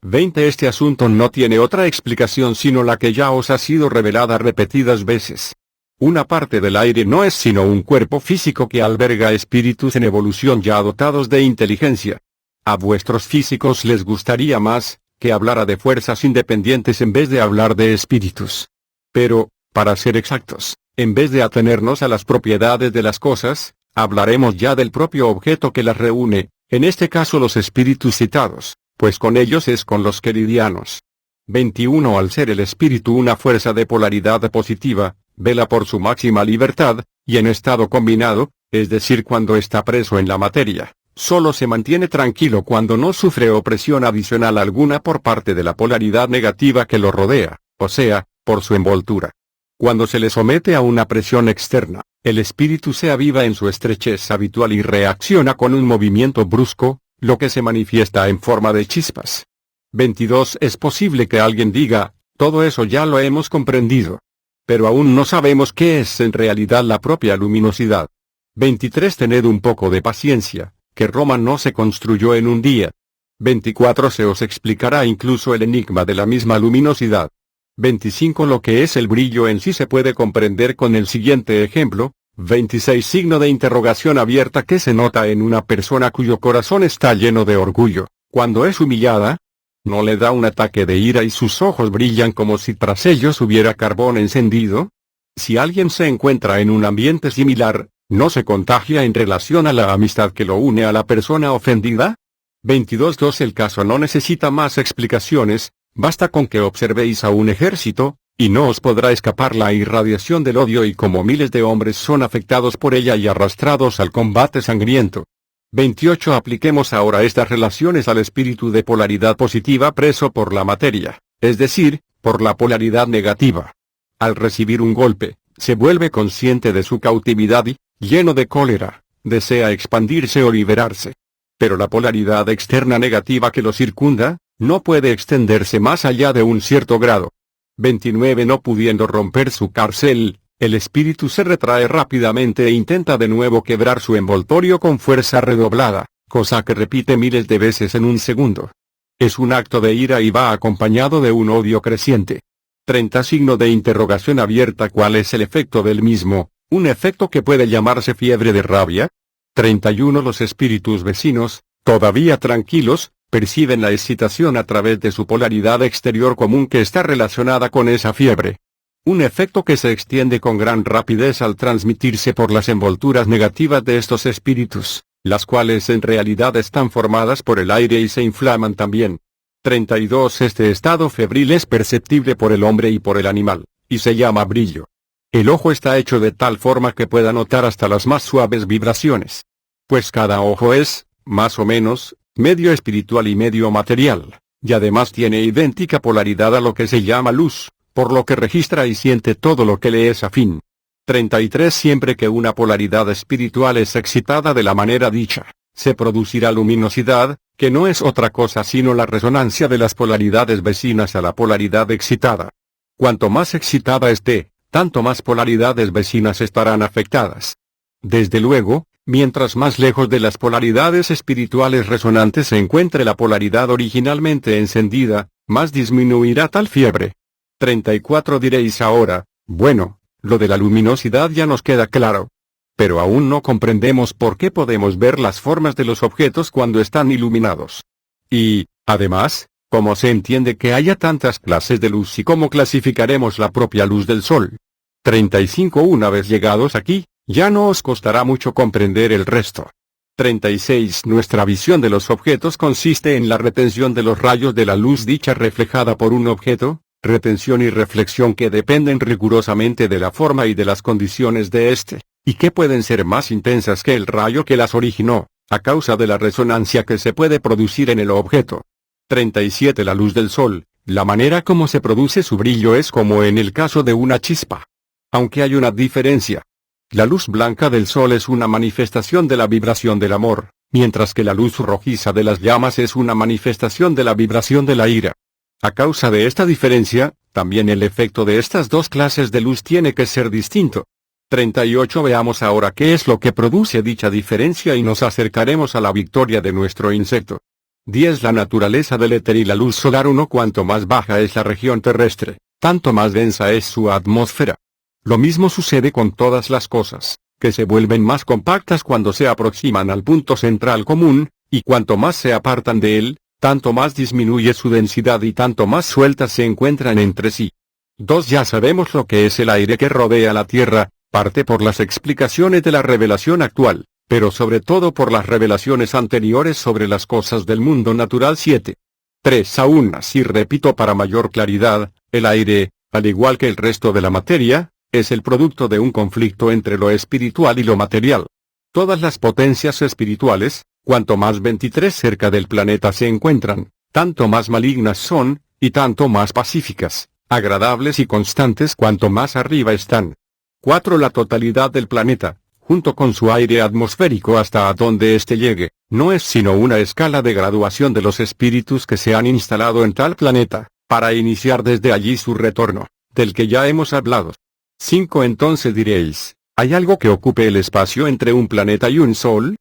20. Este asunto no tiene otra explicación sino la que ya os ha sido revelada repetidas veces. Una parte del aire no es sino un cuerpo físico que alberga espíritus en evolución ya dotados de inteligencia. A vuestros físicos les gustaría más que hablara de fuerzas independientes en vez de hablar de espíritus. Pero, para ser exactos, en vez de atenernos a las propiedades de las cosas, hablaremos ya del propio objeto que las reúne, en este caso los espíritus citados, pues con ellos es con los que lidiamos. 21. Al ser el espíritu una fuerza de polaridad positiva, vela por su máxima libertad, y en estado combinado, es decir cuando está preso en la materia, solo se mantiene tranquilo cuando no sufre opresión adicional alguna por parte de la polaridad negativa que lo rodea, o sea, por su envoltura. Cuando se le somete a una presión externa, el espíritu se aviva en su estrechez habitual y reacciona con un movimiento brusco, lo que se manifiesta en forma de chispas. 22. Es posible que alguien diga, todo eso ya lo hemos comprendido. Pero aún no sabemos qué es en realidad la propia luminosidad. 23. Tened un poco de paciencia, que Roma no se construyó en un día. 24. Se os explicará incluso el enigma de la misma luminosidad. 25. Lo que es el brillo en sí se puede comprender con el siguiente ejemplo. 26. Signo de interrogación abierta que se nota en una persona cuyo corazón está lleno de orgullo, cuando es humillada. ¿No le da un ataque de ira y sus ojos brillan como si tras ellos hubiera carbón encendido? Si alguien se encuentra en un ambiente similar, ¿no se contagia en relación a la amistad que lo une a la persona ofendida? 22. El caso no necesita más explicaciones, basta con que observéis a un ejército, y no os podrá escapar la irradiación del odio y como miles de hombres son afectados por ella y arrastrados al combate sangriento. 28. Apliquemos ahora estas relaciones al espíritu de polaridad positiva preso por la materia, es decir, por la polaridad negativa. Al recibir un golpe, se vuelve consciente de su cautividad y, lleno de cólera, desea expandirse o liberarse. Pero la polaridad externa negativa que lo circunda, no puede extenderse más allá de un cierto grado. 29. No pudiendo romper su cárcel, el espíritu se retrae rápidamente e intenta de nuevo quebrar su envoltorio con fuerza redoblada, cosa que repite miles de veces en un segundo. Es un acto de ira y va acompañado de un odio creciente. 30. Signo de interrogación abierta. ¿Cuál es el efecto del mismo? ¿Un efecto que puede llamarse fiebre de rabia? 31. Los espíritus vecinos, todavía tranquilos, perciben la excitación a través de su polaridad exterior común que está relacionada con esa fiebre. Un efecto que se extiende con gran rapidez al transmitirse por las envolturas negativas de estos espíritus, las cuales en realidad están formadas por el aire y se inflaman también. 32. Este estado febril es perceptible por el hombre y por el animal, y se llama brillo. El ojo está hecho de tal forma que pueda notar hasta las más suaves vibraciones. Pues cada ojo es, más o menos, medio espiritual y medio material, y además tiene idéntica polaridad a lo que se llama luz, por lo que registra y siente todo lo que le es afín. 33. Siempre que una polaridad espiritual es excitada de la manera dicha, se producirá luminosidad, que no es otra cosa sino la resonancia de las polaridades vecinas a la polaridad excitada. Cuanto más excitada esté, tanto más polaridades vecinas estarán afectadas. Desde luego, mientras más lejos de las polaridades espirituales resonantes se encuentre la polaridad originalmente encendida, más disminuirá tal fiebre. 34. Diréis ahora, bueno, lo de la luminosidad ya nos queda claro. Pero aún no comprendemos por qué podemos ver las formas de los objetos cuando están iluminados. Y, además, ¿cómo se entiende que haya tantas clases de luz y cómo clasificaremos la propia luz del sol? 35. Una vez llegados aquí, ya no os costará mucho comprender el resto. 36. Nuestra visión de los objetos consiste en la retención de los rayos de la luz dicha reflejada por un objeto, retención y reflexión que dependen rigurosamente de la forma y de las condiciones de éste, y que pueden ser más intensas que el rayo que las originó, a causa de la resonancia que se puede producir en el objeto. 37. La luz del sol, la manera como se produce su brillo es como en el caso de una chispa. Aunque hay una diferencia. La luz blanca del sol es una manifestación de la vibración del amor, mientras que la luz rojiza de las llamas es una manifestación de la vibración de la ira. A causa de esta diferencia, también el efecto de estas dos clases de luz tiene que ser distinto. 38. Veamos ahora qué es lo que produce dicha diferencia y nos acercaremos a la victoria de nuestro insecto. 10. La naturaleza del éter y la luz solar. 1. Cuanto más baja es la región terrestre, tanto más densa es su atmósfera. Lo mismo sucede con todas las cosas, que se vuelven más compactas cuando se aproximan al punto central común, y cuanto más se apartan de él, tanto más disminuye su densidad y tanto más sueltas se encuentran entre sí. 2. Ya sabemos lo que es el aire que rodea la Tierra, parte por las explicaciones de la revelación actual, pero sobre todo por las revelaciones anteriores sobre las cosas del mundo natural. 7. 3. Aún así repito para mayor claridad, el aire, al igual que el resto de la materia, es el producto de un conflicto entre lo espiritual y lo material. Todas las potencias espirituales, cuanto más 23 cerca del planeta se encuentran, tanto más malignas son, y tanto más pacíficas, agradables y constantes cuanto más arriba están. 4. La totalidad del planeta, junto con su aire atmosférico hasta a donde éste llegue, no es sino una escala de graduación de los espíritus que se han instalado en tal planeta, para iniciar desde allí su retorno, del que ya hemos hablado. 5. Entonces diréis, ¿hay algo que ocupe el espacio entre un planeta y un sol?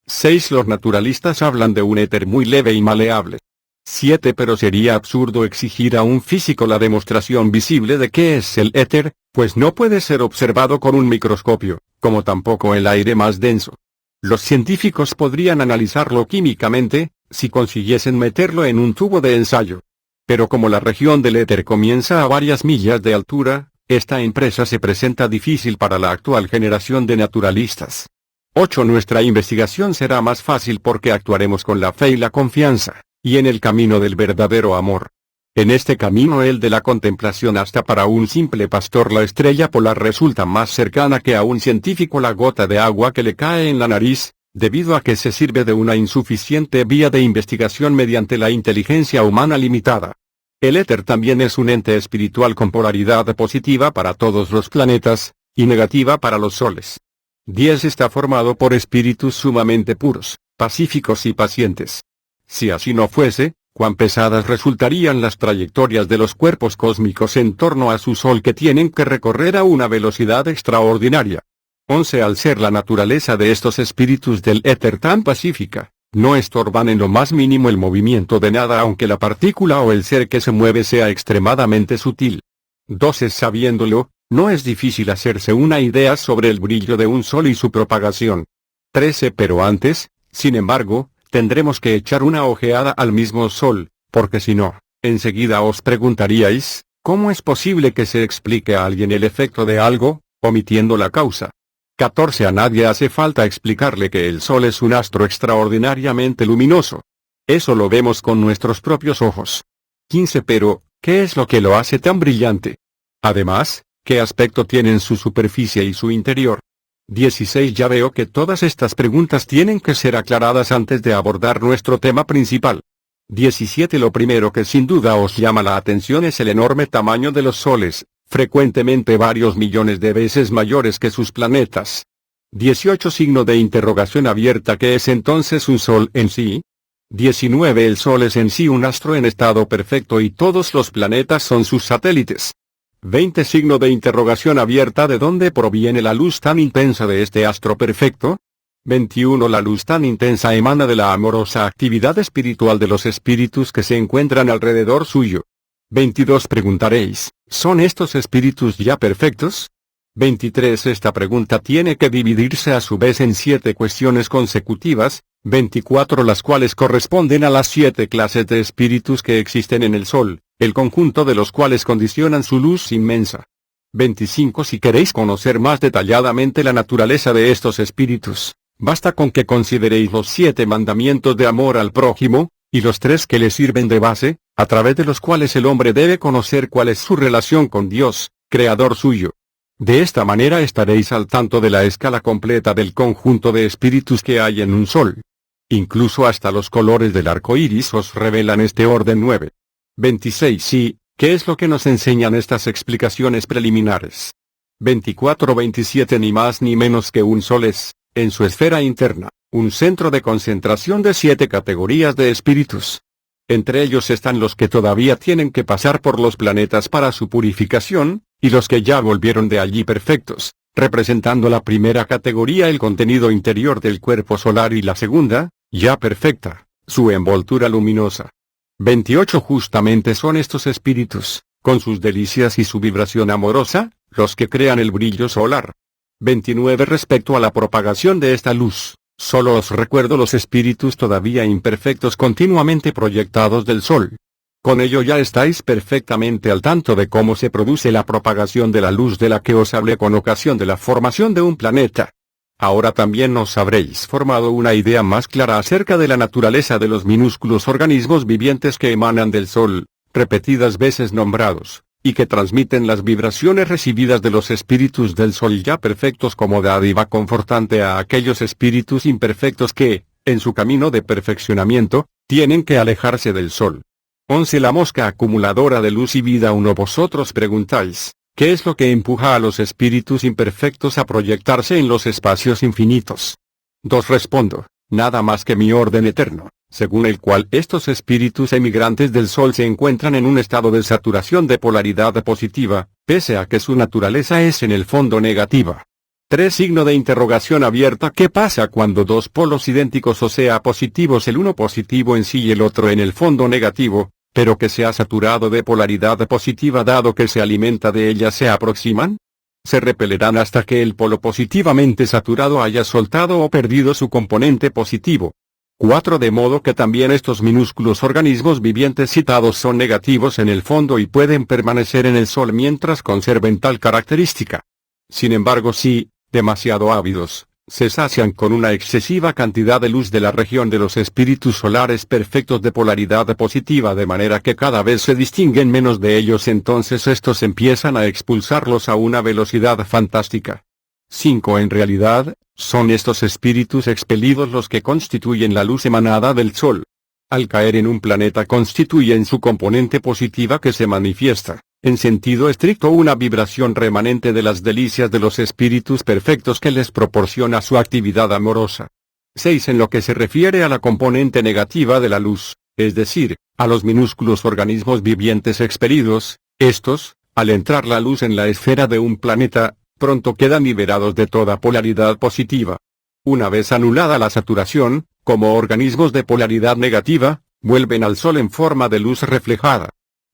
6. Los naturalistas hablan de un éter muy leve y maleable. 7. Pero sería absurdo exigir a un físico la demostración visible de qué es el éter, pues no puede ser observado con un microscopio, como tampoco el aire más denso. Los científicos podrían analizarlo químicamente, si consiguiesen meterlo en un tubo de ensayo. Pero como la región del éter comienza a varias millas de altura, esta empresa se presenta difícil para la actual generación de naturalistas. 8. Nuestra investigación será más fácil porque actuaremos con la fe y la confianza, y en el camino del verdadero amor. En este camino el de la contemplación hasta para un simple pastor la estrella polar resulta más cercana que a un científico la gota de agua que le cae en la nariz, debido a que se sirve de una insuficiente vía de investigación mediante la inteligencia humana limitada. El éter también es un ente espiritual con polaridad positiva para todos los planetas, y negativa para los soles. 10. Está formado por espíritus sumamente puros, pacíficos y pacientes. Si así no fuese, cuán pesadas resultarían las trayectorias de los cuerpos cósmicos en torno a su sol que tienen que recorrer a una velocidad extraordinaria. 11. Al ser la naturaleza de estos espíritus del éter tan pacífica, no estorban en lo más mínimo el movimiento de nada aunque la partícula o el ser que se mueve sea extremadamente sutil. 12. Sabiéndolo, no es difícil hacerse una idea sobre el brillo de un sol y su propagación. 13. Pero antes, sin embargo, tendremos que echar una ojeada al mismo sol, porque si no, enseguida os preguntaríais, ¿cómo es posible que se explique a alguien el efecto de algo, omitiendo la causa? 14. A nadie hace falta explicarle que el sol es un astro extraordinariamente luminoso. Eso lo vemos con nuestros propios ojos. 15. Pero, ¿qué es lo que lo hace tan brillante? Además, ¿qué aspecto tienen su superficie y su interior? 16. Ya veo que todas estas preguntas tienen que ser aclaradas antes de abordar nuestro tema principal. 17. Lo primero que sin duda os llama la atención es el enorme tamaño de los soles, frecuentemente varios millones de veces mayores que sus planetas. 18. Signo de interrogación abierta. ¿Qué es entonces un sol en sí? 19. El sol es en sí un astro en estado perfecto y todos los planetas son sus satélites. 20. Signo de interrogación abierta. ¿De dónde proviene la luz tan intensa de este astro perfecto? 21. La luz tan intensa emana de la amorosa actividad espiritual de los espíritus que se encuentran alrededor suyo. 22. Preguntaréis, ¿son estos espíritus ya perfectos? 23. Esta pregunta tiene que dividirse a su vez en 7 cuestiones consecutivas, 24 las cuales corresponden a las 7 clases de espíritus que existen en el Sol, el conjunto de los cuales condicionan su luz inmensa. 25. Si queréis conocer más detalladamente la naturaleza de estos espíritus, basta con que consideréis los 7 mandamientos de amor al prójimo, y los 3 que le sirven de base, a través de los cuales el hombre debe conocer cuál es su relación con Dios, creador suyo. De esta manera estaréis al tanto de la escala completa del conjunto de espíritus que hay en un sol. Incluso hasta los colores del arco iris os revelan este orden 9. 26. Sí, ¿qué es lo que nos enseñan estas explicaciones preliminares? 24-27. Ni más ni menos que un sol es, en su esfera interna, un centro de concentración de 7 categorías de espíritus. Entre ellos están los que todavía tienen que pasar por los planetas para su purificación, y los que ya volvieron de allí perfectos, representando la primera categoría el contenido interior del cuerpo solar y la segunda, ya perfecta, su envoltura luminosa. 28 justamente son estos espíritus, con sus delicias y su vibración amorosa, los que crean el brillo solar. 29 Respecto a la propagación de esta luz, solo os recuerdo los espíritus todavía imperfectos continuamente proyectados del Sol. Con ello ya estáis perfectamente al tanto de cómo se produce la propagación de la luz de la que os hablé con ocasión de la formación de un planeta. Ahora también os habréis formado una idea más clara acerca de la naturaleza de los minúsculos organismos vivientes que emanan del Sol, repetidas veces nombrados, y que transmiten las vibraciones recibidas de los espíritus del Sol ya perfectos como dádiva confortante a aquellos espíritus imperfectos que, en su camino de perfeccionamiento, tienen que alejarse del Sol. 11 La mosca acumuladora de luz y vida. Vosotros preguntáis, ¿qué es lo que empuja a los espíritus imperfectos a proyectarse en los espacios infinitos? 2 Respondo, nada más que mi orden eterno, según el cual estos espíritus emigrantes del Sol se encuentran en un estado de saturación de polaridad positiva, pese a que su naturaleza es en el fondo negativa. 3 Signo de interrogación abierta. ¿Qué pasa cuando dos polos idénticos, o sea positivos, el uno positivo en sí y el otro en el fondo negativo, pero que se ha saturado de polaridad positiva dado que se alimenta de ella, se aproximan? Se repelerán hasta que el polo positivamente saturado haya soltado o perdido su componente positivo. 4 De modo que también estos minúsculos organismos vivientes citados son negativos en el fondo y pueden permanecer en el Sol mientras conserven tal característica. Sin embargo, si, demasiado ávidos, se sacian con una excesiva cantidad de luz de la región de los espíritus solares perfectos de polaridad positiva, de manera que cada vez se distinguen menos de ellos, entonces estos empiezan a expulsarlos a una velocidad fantástica. 5 En realidad, son estos espíritus expelidos los que constituyen la luz emanada del Sol. Al caer en un planeta constituyen su componente positiva que se manifiesta, en sentido estricto, una vibración remanente de las delicias de los espíritus perfectos que les proporciona su actividad amorosa. 6 En lo que se refiere a la componente negativa de la luz, es decir, a los minúsculos organismos vivientes expelidos, estos, al entrar la luz en la esfera de un planeta, pronto quedan liberados de toda polaridad positiva. Una vez anulada la saturación, como organismos de polaridad negativa, vuelven al Sol en forma de luz reflejada.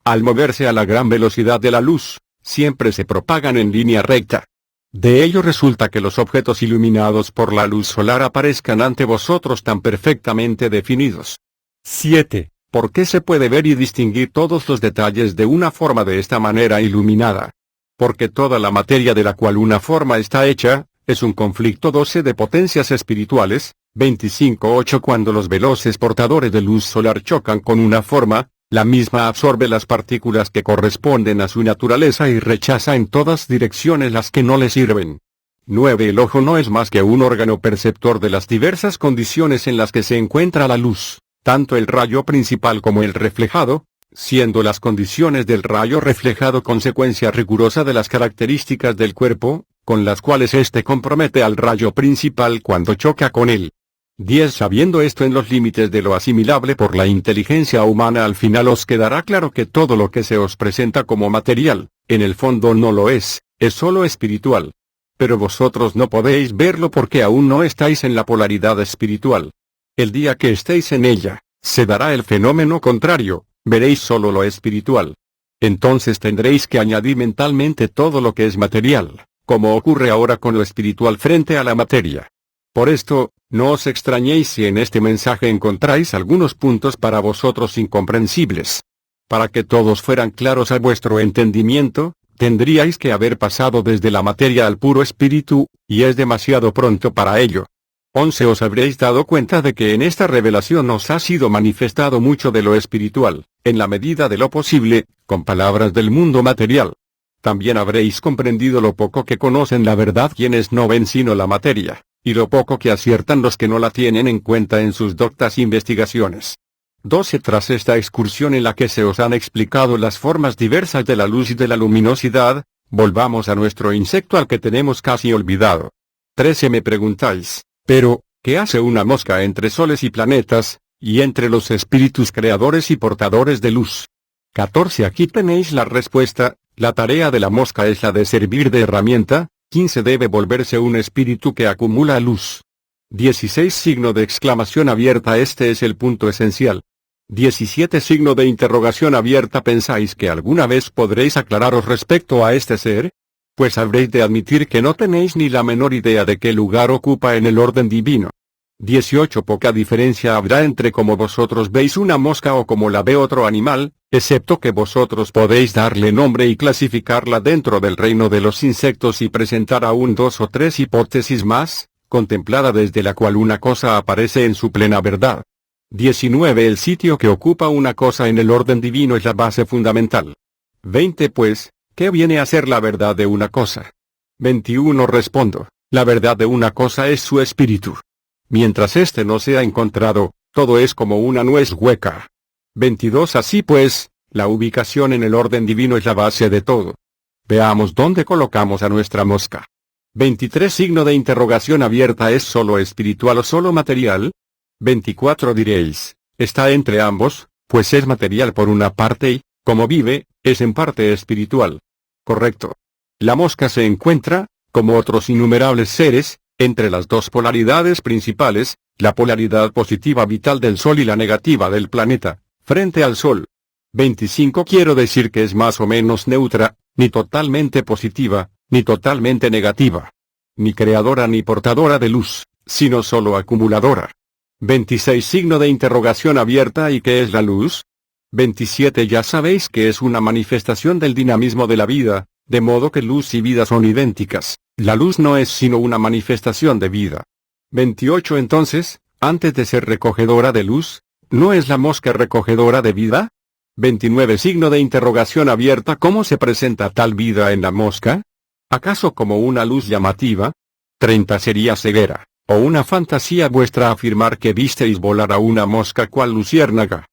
Al moverse a la gran velocidad de la luz, siempre se propagan en línea recta. De ello resulta que los objetos iluminados por la luz solar aparezcan ante vosotros tan perfectamente definidos. 7. ¿Por qué se puede ver y distinguir todos los detalles de una forma de esta manera iluminada? Porque toda la materia de la cual una forma está hecha, es un conflicto 12 de potencias espirituales. 25.8 Cuando los veloces portadores de luz solar chocan con una forma, la misma absorbe las partículas que corresponden a su naturaleza y rechaza en todas direcciones las que no le sirven. 9 El ojo no es más que un órgano perceptor de las diversas condiciones en las que se encuentra la luz, tanto el rayo principal como el reflejado, siendo las condiciones del rayo reflejado consecuencia rigurosa de las características del cuerpo, con las cuales éste compromete al rayo principal cuando choca con él. 10 Sabiendo esto en los límites de lo asimilable por la inteligencia humana, al final os quedará claro que todo lo que se os presenta como material, en el fondo no lo es solo espiritual. Pero vosotros no podéis verlo porque aún no estáis en la polaridad espiritual. El día que estéis en ella, se dará el fenómeno contrario, veréis solo lo espiritual. Entonces tendréis que añadir mentalmente todo lo que es material, como ocurre ahora con lo espiritual frente a la materia. Por esto, no os extrañéis si en este mensaje encontráis algunos puntos para vosotros incomprensibles. Para que todos fueran claros a vuestro entendimiento, tendríais que haber pasado desde la materia al puro espíritu, y es demasiado pronto para ello. 11 Os habréis dado cuenta de que en esta revelación os ha sido manifestado mucho de lo espiritual, en la medida de lo posible, con palabras del mundo material. También habréis comprendido lo poco que conocen la verdad quienes no ven sino la materia, y lo poco que aciertan los que no la tienen en cuenta en sus doctas investigaciones. 12 Tras esta excursión en la que se os han explicado las formas diversas de la luz y de la luminosidad, volvamos a nuestro insecto al que tenemos casi olvidado. 13 Me preguntáis, pero, ¿qué hace una mosca entre soles y planetas? y entre los espíritus creadores y portadores de luz. 14. Aquí tenéis la respuesta. La tarea de la mosca es la de servir de herramienta. 15. Debe volverse un espíritu que acumula luz. 16. Signo de exclamación abierta. Este es el punto esencial. 17. Signo de interrogación abierta. ¿Pensáis que alguna vez podréis aclararos respecto a este ser? Pues habréis de admitir que no tenéis ni la menor idea de qué lugar ocupa en el orden divino. 18. Poca diferencia habrá entre cómo vosotros veis una mosca o cómo la ve otro animal, excepto que vosotros podéis darle nombre y clasificarla dentro del reino de los insectos y presentar aún 2 o 3 hipótesis más, contemplada desde la cual una cosa aparece en su plena verdad. 19. El sitio que ocupa una cosa en el orden divino es la base fundamental. 20. Pues, ¿qué viene a ser la verdad de una cosa? 21. Respondo, la verdad de una cosa es su espíritu. Mientras éste no sea encontrado, todo es como una nuez hueca. 22. Así pues, la ubicación en el orden divino es la base de todo. Veamos dónde colocamos a nuestra mosca. 23. Signo de interrogación abierta. ¿Es solo espiritual o solo material? 24. Diréis, está entre ambos, pues es material por una parte y, como vive, es en parte espiritual. Correcto. La mosca se encuentra, como otros innumerables seres, entre las dos polaridades principales, la polaridad positiva vital del Sol y la negativa del planeta, frente al Sol. 25. Quiero decir que es más o menos neutra, ni totalmente positiva, ni totalmente negativa. Ni creadora ni portadora de luz, sino solo acumuladora. 26. Signo de interrogación abierta. ¿Y qué es la luz? 27. Ya sabéis que es una manifestación del dinamismo de la vida, de modo que luz y vida son idénticas. La luz no es sino una manifestación de vida. 28. Entonces, antes de ser recogedora de luz, ¿no es la mosca recogedora de vida? 29. Signo de interrogación abierta. ¿Cómo se presenta tal vida en la mosca? ¿Acaso como una luz llamativa? 30. Sería ceguera, o una fantasía vuestra afirmar que visteis volar a una mosca cual luciérnaga.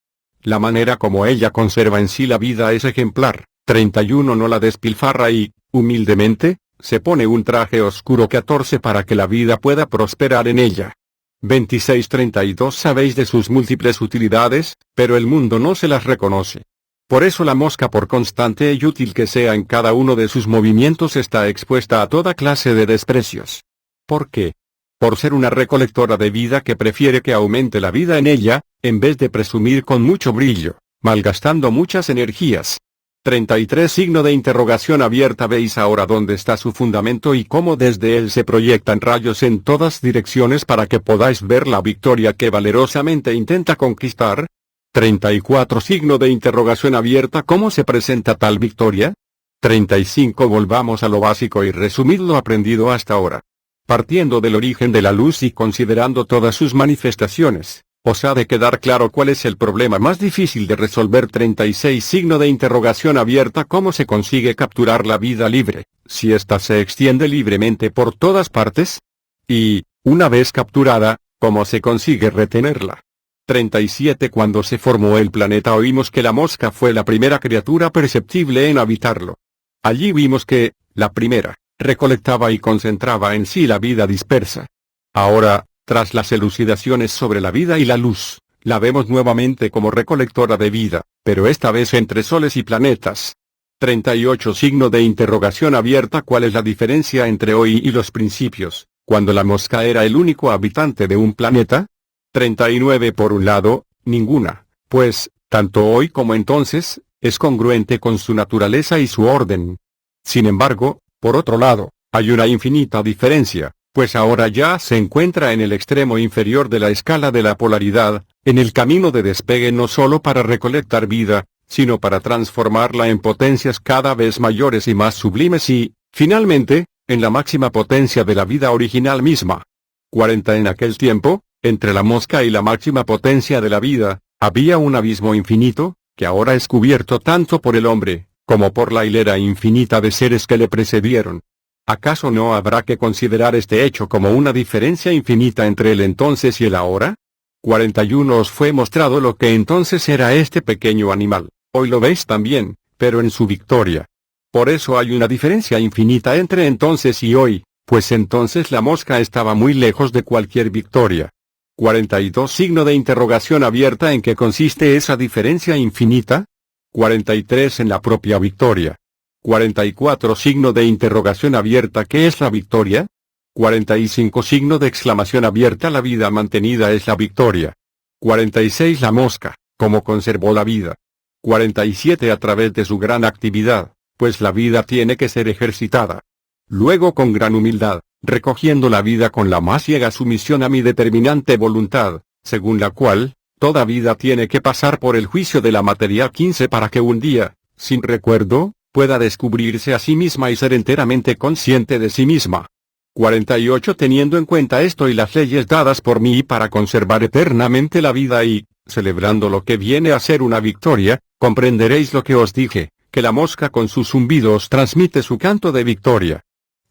La manera como ella conserva en sí la vida es ejemplar. 31. No la despilfarra y, humildemente, se pone un traje oscuro. 14. Para que la vida pueda prosperar en ella. 26. 32. Sabéis de sus múltiples utilidades, pero el mundo no se las reconoce. Por eso la mosca, por constante y útil que sea en cada uno de sus movimientos, está expuesta a toda clase de desprecios. ¿Por qué? Por ser una recolectora de vida que prefiere que aumente la vida en ella, en vez de presumir con mucho brillo, malgastando muchas energías. 33. Signo de interrogación abierta. ¿Veis ahora dónde está su fundamento y cómo desde él se proyectan rayos en todas direcciones para que podáis ver la victoria que valerosamente intenta conquistar? 34. Signo de interrogación abierta. ¿Cómo se presenta tal victoria? 35. Volvamos a lo básico y resumid lo aprendido hasta ahora. Partiendo del origen de la luz y considerando todas sus manifestaciones, os ha de quedar claro cuál es el problema más difícil de resolver. 36. Signo de interrogación abierta. ¿Cómo se consigue capturar la vida libre, si ésta se extiende libremente por todas partes? Y, una vez capturada, ¿cómo se consigue retenerla? 37. Cuando se formó el planeta oímos que la mosca fue la primera criatura perceptible en habitarlo. Allí vimos que, la primera, recolectaba y concentraba en sí la vida dispersa. Ahora, tras las elucidaciones sobre la vida y la luz, la vemos nuevamente como recolectora de vida, pero esta vez entre soles y planetas. 38. Signo de interrogación abierta. ¿Cuál es la diferencia entre hoy y los principios, cuando la mosca era el único habitante de un planeta? 39. Por un lado, ninguna, pues, tanto hoy como entonces, es congruente con su naturaleza y su orden. Sin embargo, por otro lado, hay una infinita diferencia, pues ahora ya se encuentra en el extremo inferior de la escala de la polaridad, en el camino de despegue no solo para recolectar vida, sino para transformarla en potencias cada vez mayores y más sublimes y, finalmente, en la máxima potencia de la vida original misma. 40. En aquel tiempo, entre la mosca y la máxima potencia de la vida, había un abismo infinito, que ahora es cubierto tanto por el hombre, como por la hilera infinita de seres que le precedieron. ¿Acaso no habrá que considerar este hecho como una diferencia infinita entre el entonces y el ahora? 41. Os fue mostrado lo que entonces era este pequeño animal, hoy lo veis también, pero en su victoria. Por eso hay una diferencia infinita entre entonces y hoy, pues entonces la mosca estaba muy lejos de cualquier victoria. 42 signo de interrogación abierta. ¿En qué consiste esa diferencia infinita? 43 en la propia victoria. 44 signo de interrogación abierta. ¿Qué es la victoria? 45 signo de exclamación abierta. La vida mantenida es la victoria. 46 la mosca, ¿cómo conservó la vida? 47 a través de su gran actividad, pues la vida tiene que ser ejercitada. Luego con gran humildad, recogiendo la vida con la más ciega sumisión a mi determinante voluntad, según la cual, toda vida tiene que pasar por el juicio de la materia 15 para que un día, sin recuerdo, pueda descubrirse a sí misma y ser enteramente consciente de sí misma. 48 teniendo en cuenta esto y las leyes dadas por mí para conservar eternamente la vida y, celebrando lo que viene a ser una victoria, comprenderéis lo que os dije, que la mosca con sus zumbidos transmite su canto de victoria.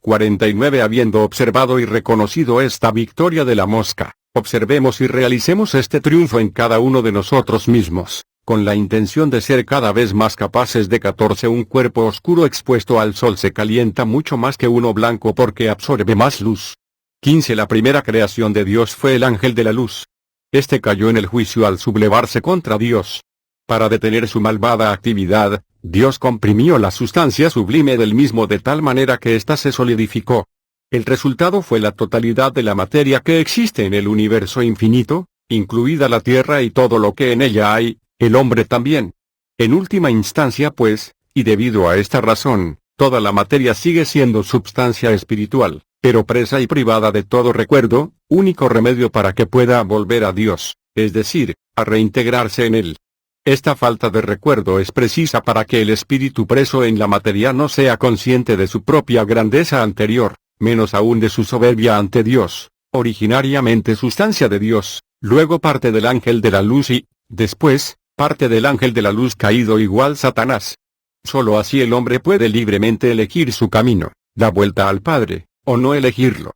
49 habiendo observado y reconocido esta victoria de la mosca, observemos y realicemos este triunfo en cada uno de nosotros mismos, con la intención de ser cada vez más capaces de 14 un cuerpo oscuro expuesto al sol se calienta mucho más que uno blanco porque absorbe más luz. 15 la primera creación de Dios fue el ángel de la luz. Este cayó en el juicio al sublevarse contra Dios. Para detener su malvada actividad, Dios comprimió la sustancia sublime del mismo de tal manera que ésta se solidificó. El resultado fue la totalidad de la materia que existe en el universo infinito, incluida la tierra y todo lo que en ella hay, el hombre también. En última instancia pues, y debido a esta razón, toda la materia sigue siendo substancia espiritual, pero presa y privada de todo recuerdo, único remedio para que pueda volver a Dios, es decir, a reintegrarse en Él. Esta falta de recuerdo es precisa para que el espíritu preso en la materia no sea consciente de su propia grandeza anterior, menos aún de su soberbia ante Dios, originariamente sustancia de Dios, luego parte del ángel de la luz y, después, parte del ángel de la luz caído igual Satanás. Solo así el hombre puede libremente elegir su camino, da vuelta al Padre, o no elegirlo.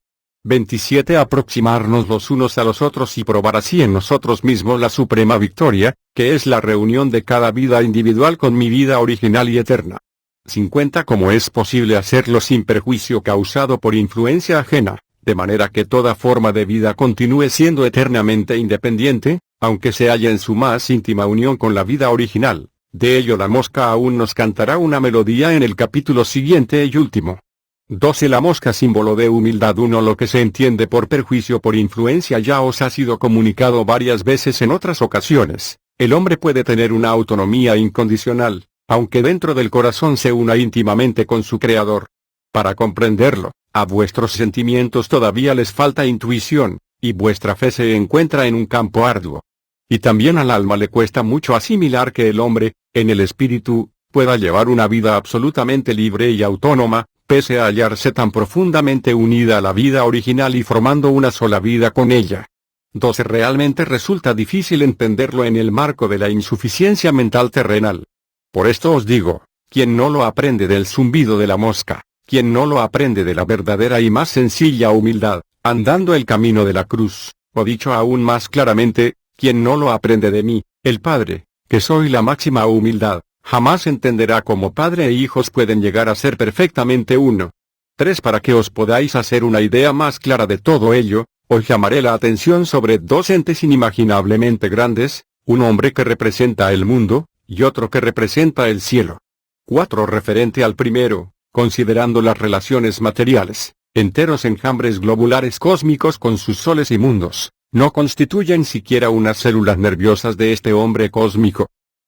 27 aproximarnos los unos a los otros y probar así en nosotros mismos la suprema victoria, que es la reunión de cada vida individual con mi vida original y eterna. 50 cómo es posible hacerlo sin perjuicio causado por influencia ajena, de manera que toda forma de vida continúe siendo eternamente independiente, aunque se halla en su más íntima unión con la vida original. De ello la mosca aún nos cantará una melodía en el capítulo siguiente y último. 12 La mosca símbolo de humildad. 1 Lo que se entiende por perjuicio por influencia ya os ha sido comunicado varias veces en otras ocasiones. El hombre puede tener una autonomía incondicional, aunque dentro del corazón se una íntimamente con su Creador. Para comprenderlo, a vuestros sentimientos todavía les falta intuición, y vuestra fe se encuentra en un campo arduo. Y también al alma le cuesta mucho asimilar que el hombre, en el espíritu, pueda llevar una vida absolutamente libre y autónoma, pese a hallarse tan profundamente unida a la vida original y formando una sola vida con ella. 12 Realmente resulta difícil entenderlo en el marco de la insuficiencia mental terrenal. Por esto os digo, quien no lo aprende del zumbido de la mosca, quien no lo aprende de la verdadera y más sencilla humildad, andando el camino de la cruz, o dicho aún más claramente, quien no lo aprende de mí, el Padre, que soy la máxima humildad, jamás entenderá cómo padre e hijos pueden llegar a ser perfectamente uno. 3 Para que os podáis hacer una idea más clara de todo ello, os llamaré la atención sobre dos entes inimaginablemente grandes, un hombre que representa el mundo, y otro que representa el cielo. 4 Referente al primero, considerando las relaciones materiales, enteros enjambres globulares cósmicos con sus soles y mundos, no constituyen siquiera unas células nerviosas de este hombre cósmico.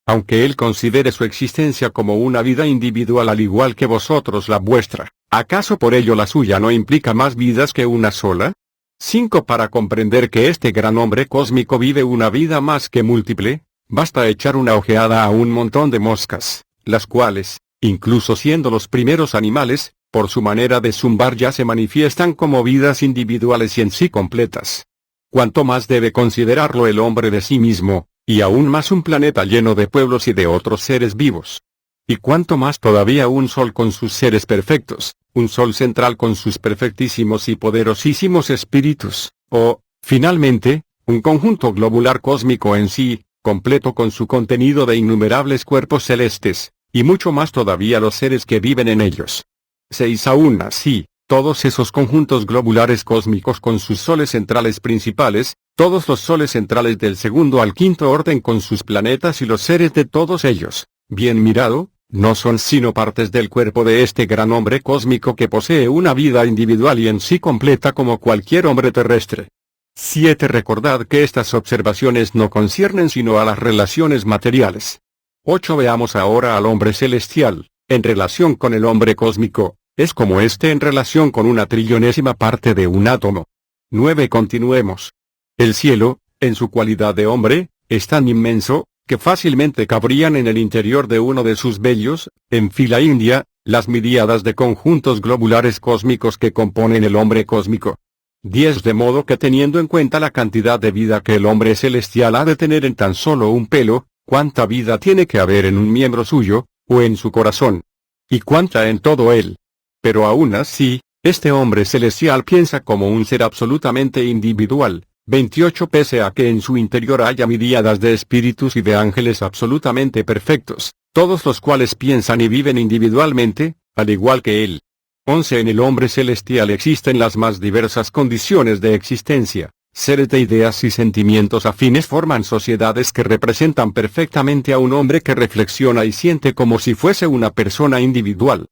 Aunque él considere su existencia como una vida individual al igual que vosotros la vuestra, ¿acaso por ello la suya no implica más vidas que una sola? 5 Para comprender que este gran hombre cósmico vive una vida más que múltiple, basta echar una ojeada a un montón de moscas, las cuales, incluso siendo los primeros animales, por su manera de zumbar ya se manifiestan como vidas individuales y en sí completas. Cuanto más debe considerarlo el hombre de sí mismo, y aún más un planeta lleno de pueblos y de otros seres vivos. Y cuanto más todavía un sol con sus seres perfectos, un sol central con sus perfectísimos y poderosísimos espíritus, o, finalmente, un conjunto globular cósmico en sí, completo con su contenido de innumerables cuerpos celestes, y mucho más todavía los seres que viven en ellos. 6 Aún así, Todos esos conjuntos globulares cósmicos con sus soles centrales principales, todos los soles centrales del segundo al quinto orden con sus planetas y los seres de todos ellos, bien mirado, no son sino partes del cuerpo de este gran hombre cósmico que posee una vida individual y en sí completa como cualquier hombre terrestre. 7. Recordad que estas observaciones no conciernen sino a las relaciones materiales. 8. Veamos ahora al hombre celestial, en relación con el hombre cósmico, es como éste en relación con una trillonésima parte de un átomo. 9. Continuemos. El cielo, en su cualidad de hombre, es tan inmenso, que fácilmente cabrían en el interior de uno de sus vellos, en fila india, las miríadas de conjuntos globulares cósmicos que componen el hombre cósmico. 10. De modo que teniendo en cuenta la cantidad de vida que el hombre celestial ha de tener en tan solo un pelo, cuánta vida tiene que haber en un miembro suyo, o en su corazón, y cuánta en todo él. Pero aún así, este hombre celestial piensa como un ser absolutamente individual. 28. Pese a que en su interior haya miríadas de espíritus y de ángeles absolutamente perfectos, todos los cuales piensan y viven individualmente, al igual que él. 11. En el hombre celestial existen las más diversas condiciones de existencia. Seres de ideas y sentimientos afines forman sociedades que representan perfectamente a un hombre que reflexiona y siente como si fuese una persona individual.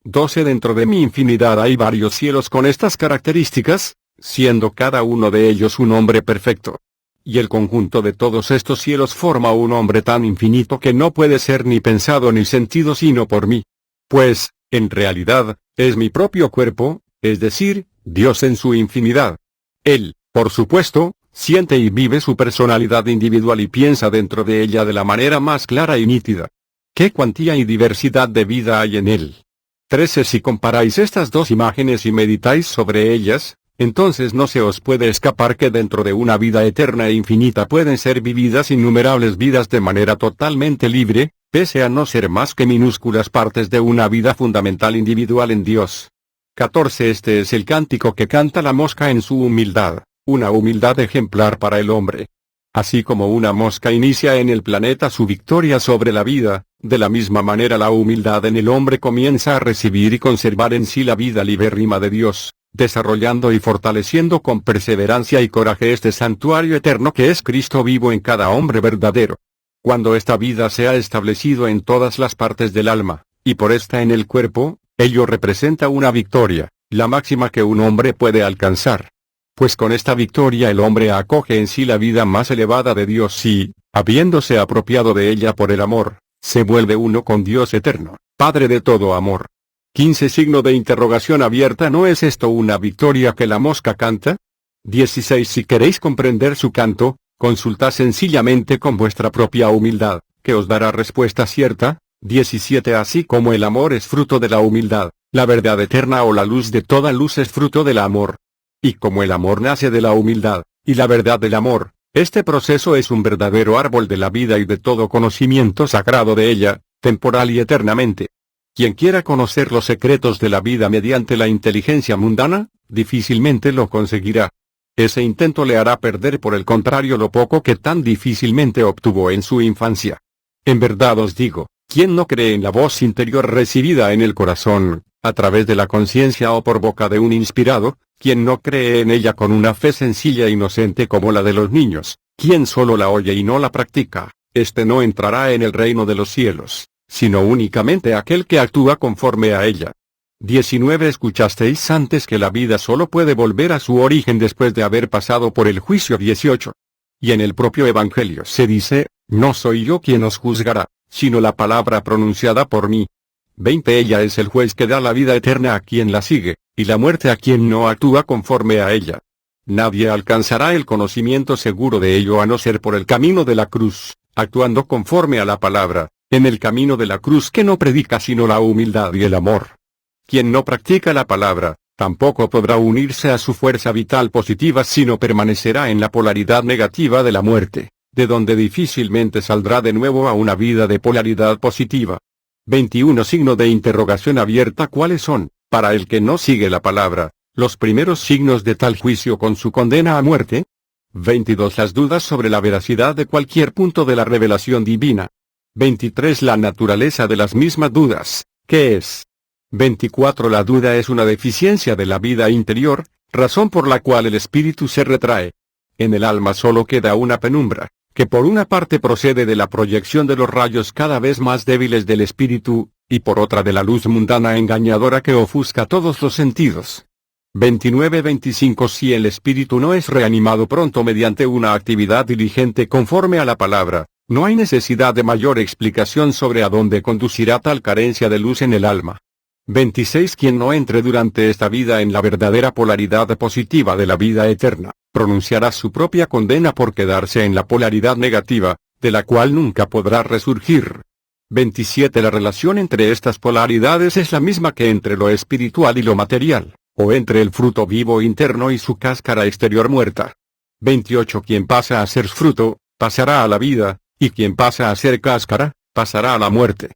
12. Dentro de mi infinidad hay varios cielos con estas características, siendo cada uno de ellos un hombre perfecto. Y el conjunto de todos estos cielos forma un hombre tan infinito que no puede ser ni pensado ni sentido sino por mí. Pues, en realidad, es mi propio cuerpo, es decir, Dios en su infinidad. Él, por supuesto, siente y vive su personalidad individual y piensa dentro de ella de la manera más clara y nítida. ¿Qué cuantía y diversidad de vida hay en él? 13. Si comparáis estas dos imágenes y meditáis sobre ellas, entonces no se os puede escapar que dentro de una vida eterna e infinita pueden ser vividas innumerables vidas de manera totalmente libre, pese a no ser más que minúsculas partes de una vida fundamental individual en Dios. 14. Este es el cántico que canta la mosca en su humildad, una humildad ejemplar para el hombre. Así como una mosca inicia en el planeta su victoria sobre la vida, de la misma manera la humildad en el hombre comienza a recibir y conservar en sí la vida libérrima de Dios, desarrollando y fortaleciendo con perseverancia y coraje este santuario eterno que es Cristo vivo en cada hombre verdadero. Cuando esta vida se ha establecido en todas las partes del alma, y por esta en el cuerpo, ello representa una victoria, la máxima que un hombre puede alcanzar. Pues con esta victoria el hombre acoge en sí la vida más elevada de Dios y, habiéndose apropiado de ella por el amor, se vuelve uno con Dios eterno, Padre de todo amor. 15. Signo de interrogación abierta. ¿No es esto una victoria que la mosca canta? 16. Si queréis comprender su canto, consultad sencillamente con vuestra propia humildad, que os dará respuesta cierta. 17. Así como el amor es fruto de la humildad, la verdad eterna o la luz de toda luz es fruto del amor. Y como el amor nace de la humildad, y la verdad del amor, este proceso es un verdadero árbol de la vida y de todo conocimiento sagrado de ella, temporal y eternamente. Quien quiera conocer los secretos de la vida mediante la inteligencia mundana, difícilmente lo conseguirá. Ese intento le hará perder por el contrario lo poco que tan difícilmente obtuvo en su infancia. En verdad os digo, quien no cree en la voz interior recibida en el corazón, a través de la conciencia o por boca de un inspirado, quien no cree en ella con una fe sencilla e inocente como la de los niños, quien solo la oye y no la practica, este no entrará en el reino de los cielos, sino únicamente aquel que actúa conforme a ella. 19. Escuchasteis antes que la vida solo puede volver a su origen después de haber pasado por el juicio. 18. Y en el propio Evangelio se dice, no soy yo quien os juzgará, sino la palabra pronunciada por mí. 20. Ella es el juez que da la vida eterna a quien la sigue, y la muerte a quien no actúa conforme a ella. Nadie alcanzará el conocimiento seguro de ello a no ser por el camino de la cruz, actuando conforme a la palabra, en el camino de la cruz que no predica sino la humildad y el amor. Quien no practica la palabra, tampoco podrá unirse a su fuerza vital positiva sino permanecerá en la polaridad negativa de la muerte, de donde difícilmente saldrá de nuevo a una vida de polaridad positiva. 21. Signo de interrogación abierta. ¿Cuáles son, para el que no sigue la palabra, los primeros signos de tal juicio con su condena a muerte? 22. Las dudas sobre la veracidad de cualquier punto de la revelación divina. 23. La naturaleza de las mismas dudas, ¿qué es? 24. La duda es una deficiencia de la vida interior, razón por la cual el espíritu se retrae. En el alma solo queda una penumbra, que por una parte procede de la proyección de los rayos cada vez más débiles del espíritu, y por otra de la luz mundana engañadora que ofusca todos los sentidos. 29-25. Si el espíritu no es reanimado pronto mediante una actividad diligente conforme a la palabra, no hay necesidad de mayor explicación sobre a dónde conducirá tal carencia de luz en el alma. 26. Quien no entre durante esta vida en la verdadera polaridad positiva de la vida eterna, pronunciará su propia condena por quedarse en la polaridad negativa, de la cual nunca podrá resurgir. 27. La relación entre estas polaridades es la misma que entre lo espiritual y lo material, o entre el fruto vivo interno y su cáscara exterior muerta. 28. Quien pasa a ser fruto, pasará a la vida, y quien pasa a ser cáscara, pasará a la muerte.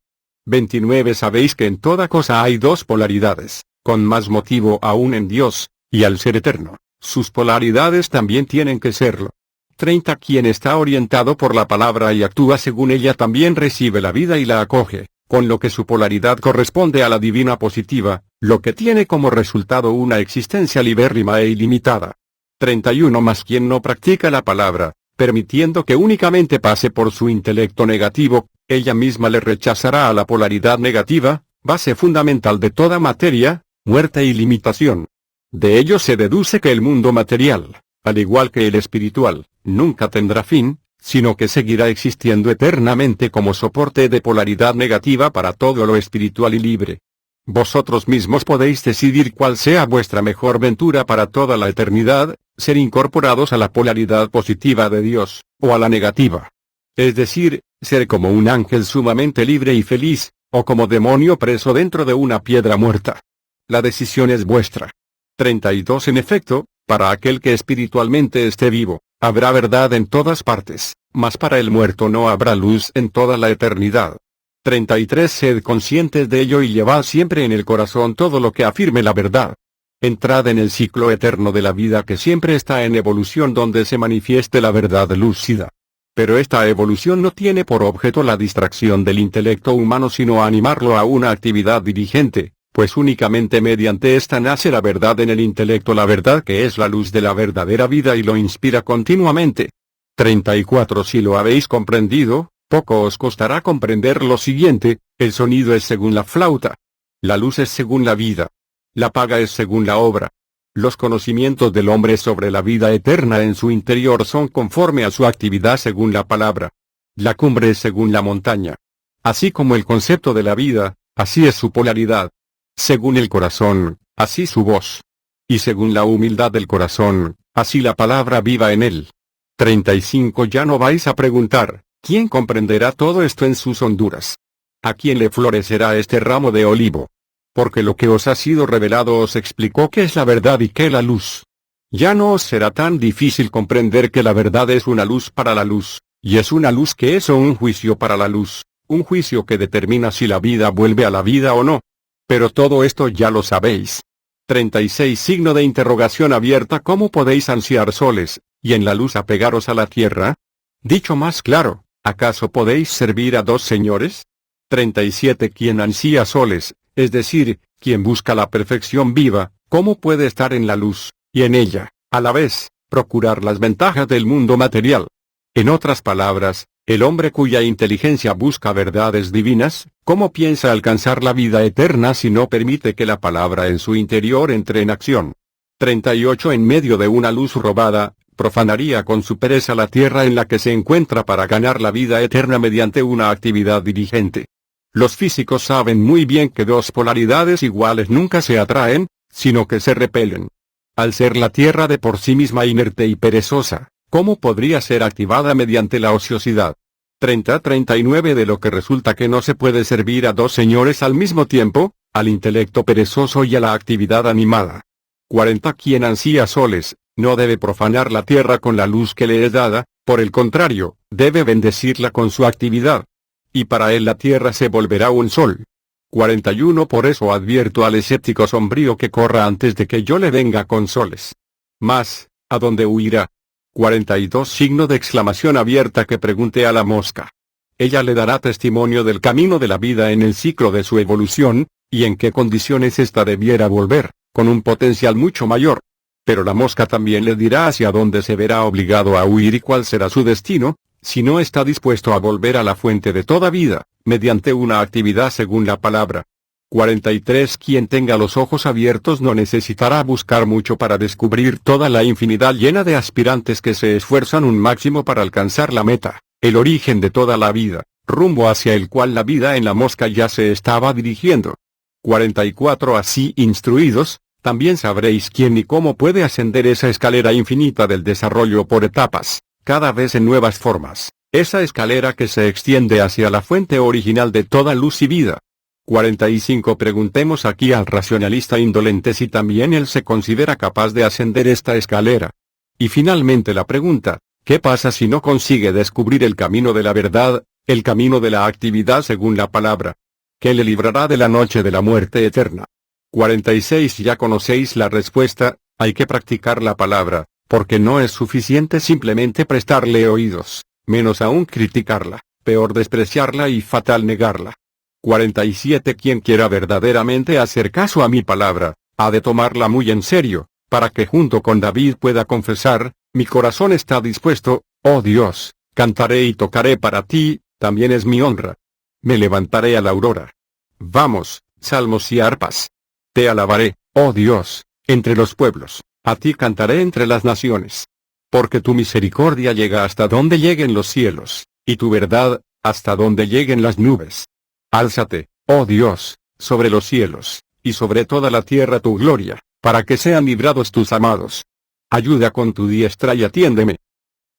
29. Sabéis que en toda cosa hay dos polaridades, con más motivo aún en Dios, y al ser eterno, sus polaridades también tienen que serlo. 30. Quien está orientado por la palabra y actúa según ella también recibe la vida y la acoge, con lo que su polaridad corresponde a la divina positiva, lo que tiene como resultado una existencia libérrima e ilimitada. 31. Mas quien no practica la palabra, permitiendo que únicamente pase por su intelecto negativo, ella misma le rechazará a la polaridad negativa, base fundamental de toda materia, muerte y limitación. De ello se deduce que el mundo material, al igual que el espiritual, nunca tendrá fin, sino que seguirá existiendo eternamente como soporte de polaridad negativa para todo lo espiritual y libre. Vosotros mismos podéis decidir cuál sea vuestra mejor ventura para toda la eternidad, ser incorporados a la polaridad positiva de Dios, o a la negativa. Es decir, ser como un ángel sumamente libre y feliz, o como demonio preso dentro de una piedra muerta. La decisión es vuestra. 32. En efecto, para aquel que espiritualmente esté vivo, habrá verdad en todas partes, mas para el muerto no habrá luz en toda la eternidad. 33. Sed conscientes de ello y llevad siempre en el corazón todo lo que afirme la verdad. Entrad en el ciclo eterno de la vida que siempre está en evolución donde se manifieste la verdad lúcida. Pero esta evolución no tiene por objeto la distracción del intelecto humano sino animarlo a una actividad diligente, pues únicamente mediante esta nace la verdad en el intelecto, la verdad que es la luz de la verdadera vida y lo inspira continuamente. 34. Si lo habéis comprendido, poco os costará comprender lo siguiente: el sonido es según la flauta. La luz es según la vida. La paga es según la obra. Los conocimientos del hombre sobre la vida eterna en su interior son conforme a su actividad según la palabra. La cumbre es según la montaña. Así como el concepto de la vida, así es su polaridad. Según el corazón, así su voz. Y según la humildad del corazón, así la palabra viva en él. 35. Ya no vais a preguntar, ¿quién comprenderá todo esto en sus honduras? ¿A quién le florecerá este ramo de olivo? Porque lo que os ha sido revelado os explicó qué es la verdad y qué la luz. Ya no os será tan difícil comprender que la verdad es una luz para la luz, y es una luz que es un juicio para la luz, un juicio que determina si la vida vuelve a la vida o no. Pero todo esto ya lo sabéis. 36. Signo de interrogación abierta. ¿Cómo podéis ansiar soles, y en la luz apegaros a la tierra? Dicho más claro, ¿acaso podéis servir a dos señores? 37. Quien ansía soles, es decir, quien busca la perfección viva, ¿cómo puede estar en la luz, y en ella, a la vez, procurar las ventajas del mundo material? En otras palabras, el hombre cuya inteligencia busca verdades divinas, ¿cómo piensa alcanzar la vida eterna si no permite que la palabra en su interior entre en acción? 38. En medio de una luz robada, profanaría con su pereza la tierra en la que se encuentra para ganar la vida eterna mediante una actividad diligente. Los físicos saben muy bien que dos polaridades iguales nunca se atraen, sino que se repelen. Al ser la tierra de por sí misma inerte y perezosa, ¿cómo podría ser activada mediante la ociosidad? 39. De lo que resulta que no se puede servir a dos señores al mismo tiempo, al intelecto perezoso y a la actividad animada. 40. Quien ansía soles, no debe profanar la tierra con la luz que le es dada, por el contrario, debe bendecirla con su actividad. Y para él la tierra se volverá un sol. 41. Por eso advierto al escéptico sombrío que corra antes de que yo le venga con soles. Mas, ¿a dónde huirá? 42. Signo de exclamación abierta que pregunte a la mosca. Ella le dará testimonio del camino de la vida en el ciclo de su evolución, ¿Y en qué condiciones ésta debiera volver? Con un potencial mucho mayor. Pero la mosca también le dirá hacia dónde se verá obligado a huir y cuál será su destino, si no está dispuesto a volver a la fuente de toda vida, mediante una actividad según la palabra. 43. Quien tenga los ojos abiertos no necesitará buscar mucho para descubrir toda la infinidad llena de aspirantes que se esfuerzan un máximo para alcanzar la meta, el origen de toda la vida, rumbo hacia el cual la vida en la mosca ya se estaba dirigiendo. 44. Así instruidos, también sabréis quién y cómo puede ascender esa escalera infinita del desarrollo por etapas, cada vez en nuevas formas, esa escalera que se extiende hacia la fuente original de toda luz y vida. 45. Preguntemos aquí al racionalista indolente si también él se considera capaz de ascender esta escalera. Y finalmente la pregunta, ¿qué pasa si no consigue descubrir el camino de la verdad, el camino de la actividad según la palabra? ¿Qué le librará de la noche de la muerte eterna? 46. Ya conocéis la respuesta, hay que practicar la palabra, porque no es suficiente simplemente prestarle oídos, menos aún criticarla, peor despreciarla y fatal negarla. 47. Quien quiera verdaderamente hacer caso a mi palabra, ha de tomarla muy en serio, para que junto con David pueda confesar, mi corazón está dispuesto, oh Dios, cantaré y tocaré para ti, también es mi honra. Me levantaré a la aurora. Vamos, salmos y arpas. Te alabaré, oh Dios, entre los pueblos, a ti cantaré entre las naciones. Porque tu misericordia llega hasta donde lleguen los cielos, y tu verdad, hasta donde lleguen las nubes. Álzate, oh Dios, sobre los cielos, y sobre toda la tierra tu gloria, para que sean librados tus amados. Ayuda con tu diestra y atiéndeme.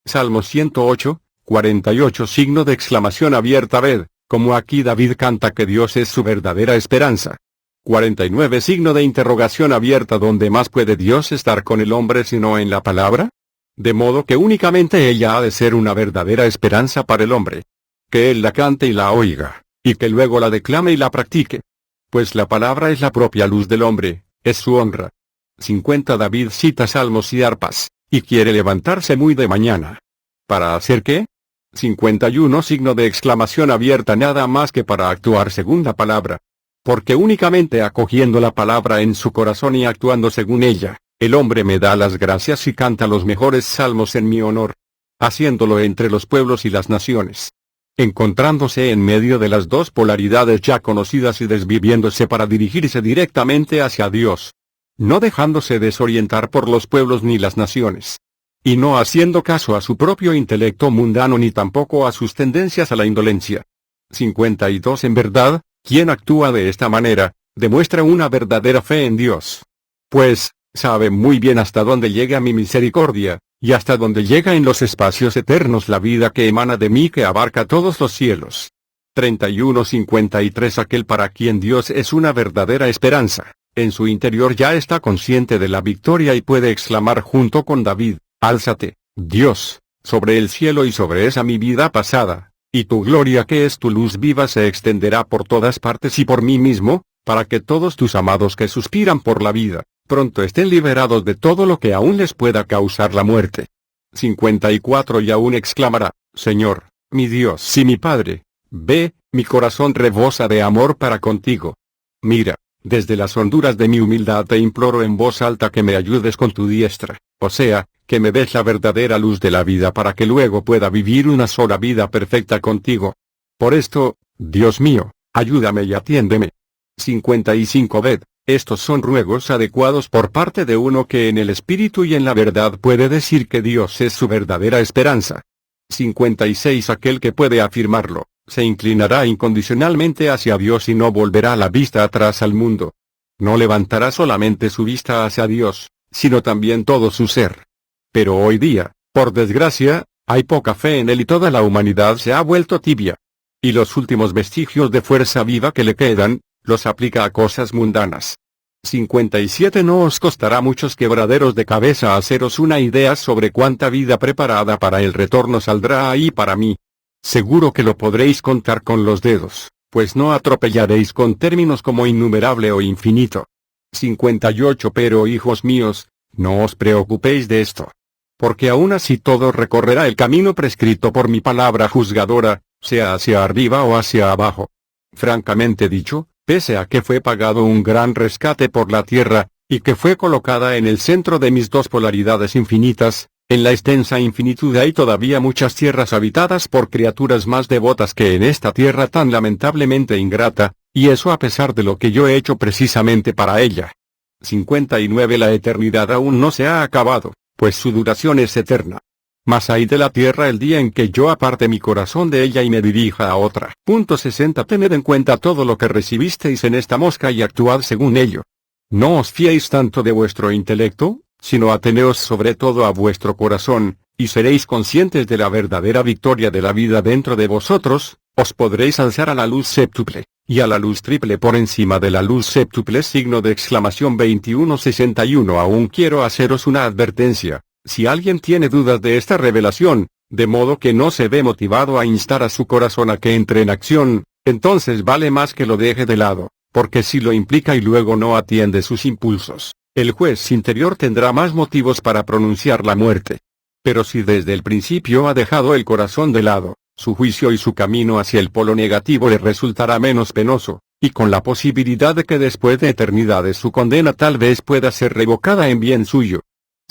Salmo 108, 48. Signo de exclamación abierta. Ved, como aquí David canta que Dios es su verdadera esperanza. 49. Signo de interrogación abierta. ¿Dónde más puede Dios estar con el hombre sino en la palabra? De modo que únicamente ella ha de ser una verdadera esperanza para el hombre. Que él la cante y la oiga, y que luego la declame y la practique. Pues la palabra es la propia luz del hombre, es su honra. 50. David cita salmos y arpas, y quiere levantarse muy de mañana. ¿Para hacer qué? 51. Signo de exclamación abierta. Nada más que para actuar según la palabra. Porque únicamente acogiendo la palabra en su corazón y actuando según ella, el hombre me da las gracias y canta los mejores salmos en mi honor. Haciéndolo entre los pueblos y las naciones. Encontrándose en medio de las dos polaridades ya conocidas y desviviéndose para dirigirse directamente hacia Dios. No dejándose desorientar por los pueblos ni las naciones. Y no haciendo caso a su propio intelecto mundano ni tampoco a sus tendencias a la indolencia. 52. En verdad, quien actúa de esta manera, demuestra una verdadera fe en Dios. Pues, sabe muy bien hasta dónde llega mi misericordia, y hasta dónde llega en los espacios eternos la vida que emana de mí que abarca todos los cielos. 31. 53. Aquel para quien Dios es una verdadera esperanza, en su interior ya está consciente de la victoria y puede exclamar junto con David, álzate, Dios, sobre el cielo y sobre esa mi vida pasada, y tu gloria que es tu luz viva se extenderá por todas partes y por mí mismo, para que todos tus amados que suspiran por la vida, pronto estén liberados de todo lo que aún les pueda causar la muerte. 54. Y aún exclamará, Señor, mi Dios y mi Padre, ve, mi corazón rebosa de amor para contigo. Mira, desde las honduras de mi humildad te imploro en voz alta que me ayudes con tu diestra, o sea, que me des la verdadera luz de la vida para que luego pueda vivir una sola vida perfecta contigo. Por esto, Dios mío, ayúdame y atiéndeme. 55. Ved, estos son ruegos adecuados por parte de uno que en el espíritu y en la verdad puede decir que Dios es su verdadera esperanza. 56. Aquel que puede afirmarlo, se inclinará incondicionalmente hacia Dios y no volverá la vista atrás al mundo. No levantará solamente su vista hacia Dios, sino también todo su ser. Pero hoy día, por desgracia, hay poca fe en él y toda la humanidad se ha vuelto tibia. Y los últimos vestigios de fuerza viva que le quedan, los aplica a cosas mundanas. 57. No os costará muchos quebraderos de cabeza haceros una idea sobre cuánta vida preparada para el retorno saldrá ahí para mí. Seguro que lo podréis contar con los dedos, pues no atropellaréis con términos como innumerable o infinito. 58. Pero hijos míos, no os preocupéis de esto. Porque aún así todo recorrerá el camino prescrito por mi palabra juzgadora, sea hacia arriba o hacia abajo. Francamente dicho, pese a que fue pagado un gran rescate por la tierra, y que fue colocada en el centro de mis dos polaridades infinitas, en la extensa infinitud hay todavía muchas tierras habitadas por criaturas más devotas que en esta tierra tan lamentablemente ingrata, y eso a pesar de lo que yo he hecho precisamente para ella. 59 La eternidad aún no se ha acabado, pues su duración es eterna. Mas hay de la tierra el día en que yo aparte mi corazón de ella y me dirija a otra. 60 Tened en cuenta todo lo que recibisteis en esta mosca y actuad según ello. No os fiéis tanto de vuestro intelecto, sino ateneos sobre todo a vuestro corazón, y seréis conscientes de la verdadera victoria de la vida dentro de vosotros, os podréis alzar a la luz séptuple, y a la luz triple por encima de la luz séptuple. 2161 Aún quiero haceros una advertencia, si alguien tiene dudas de esta revelación, de modo que no se ve motivado a instar a su corazón a que entre en acción, entonces vale más que lo deje de lado, porque si lo implica y luego no atiende sus impulsos, el juez interior tendrá más motivos para pronunciar la muerte. Pero si desde el principio ha dejado el corazón de lado, su juicio y su camino hacia el polo negativo le resultará menos penoso, y con la posibilidad de que después de eternidades su condena tal vez pueda ser revocada en bien suyo.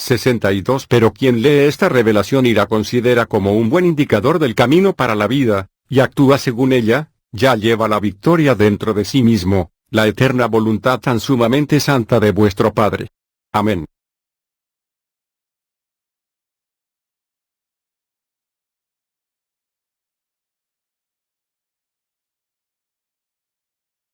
62 Pero quien lee esta revelación y la considera como un buen indicador del camino para la vida, y actúa según ella, ya lleva la victoria dentro de sí mismo, la eterna voluntad tan sumamente santa de vuestro Padre. Amén.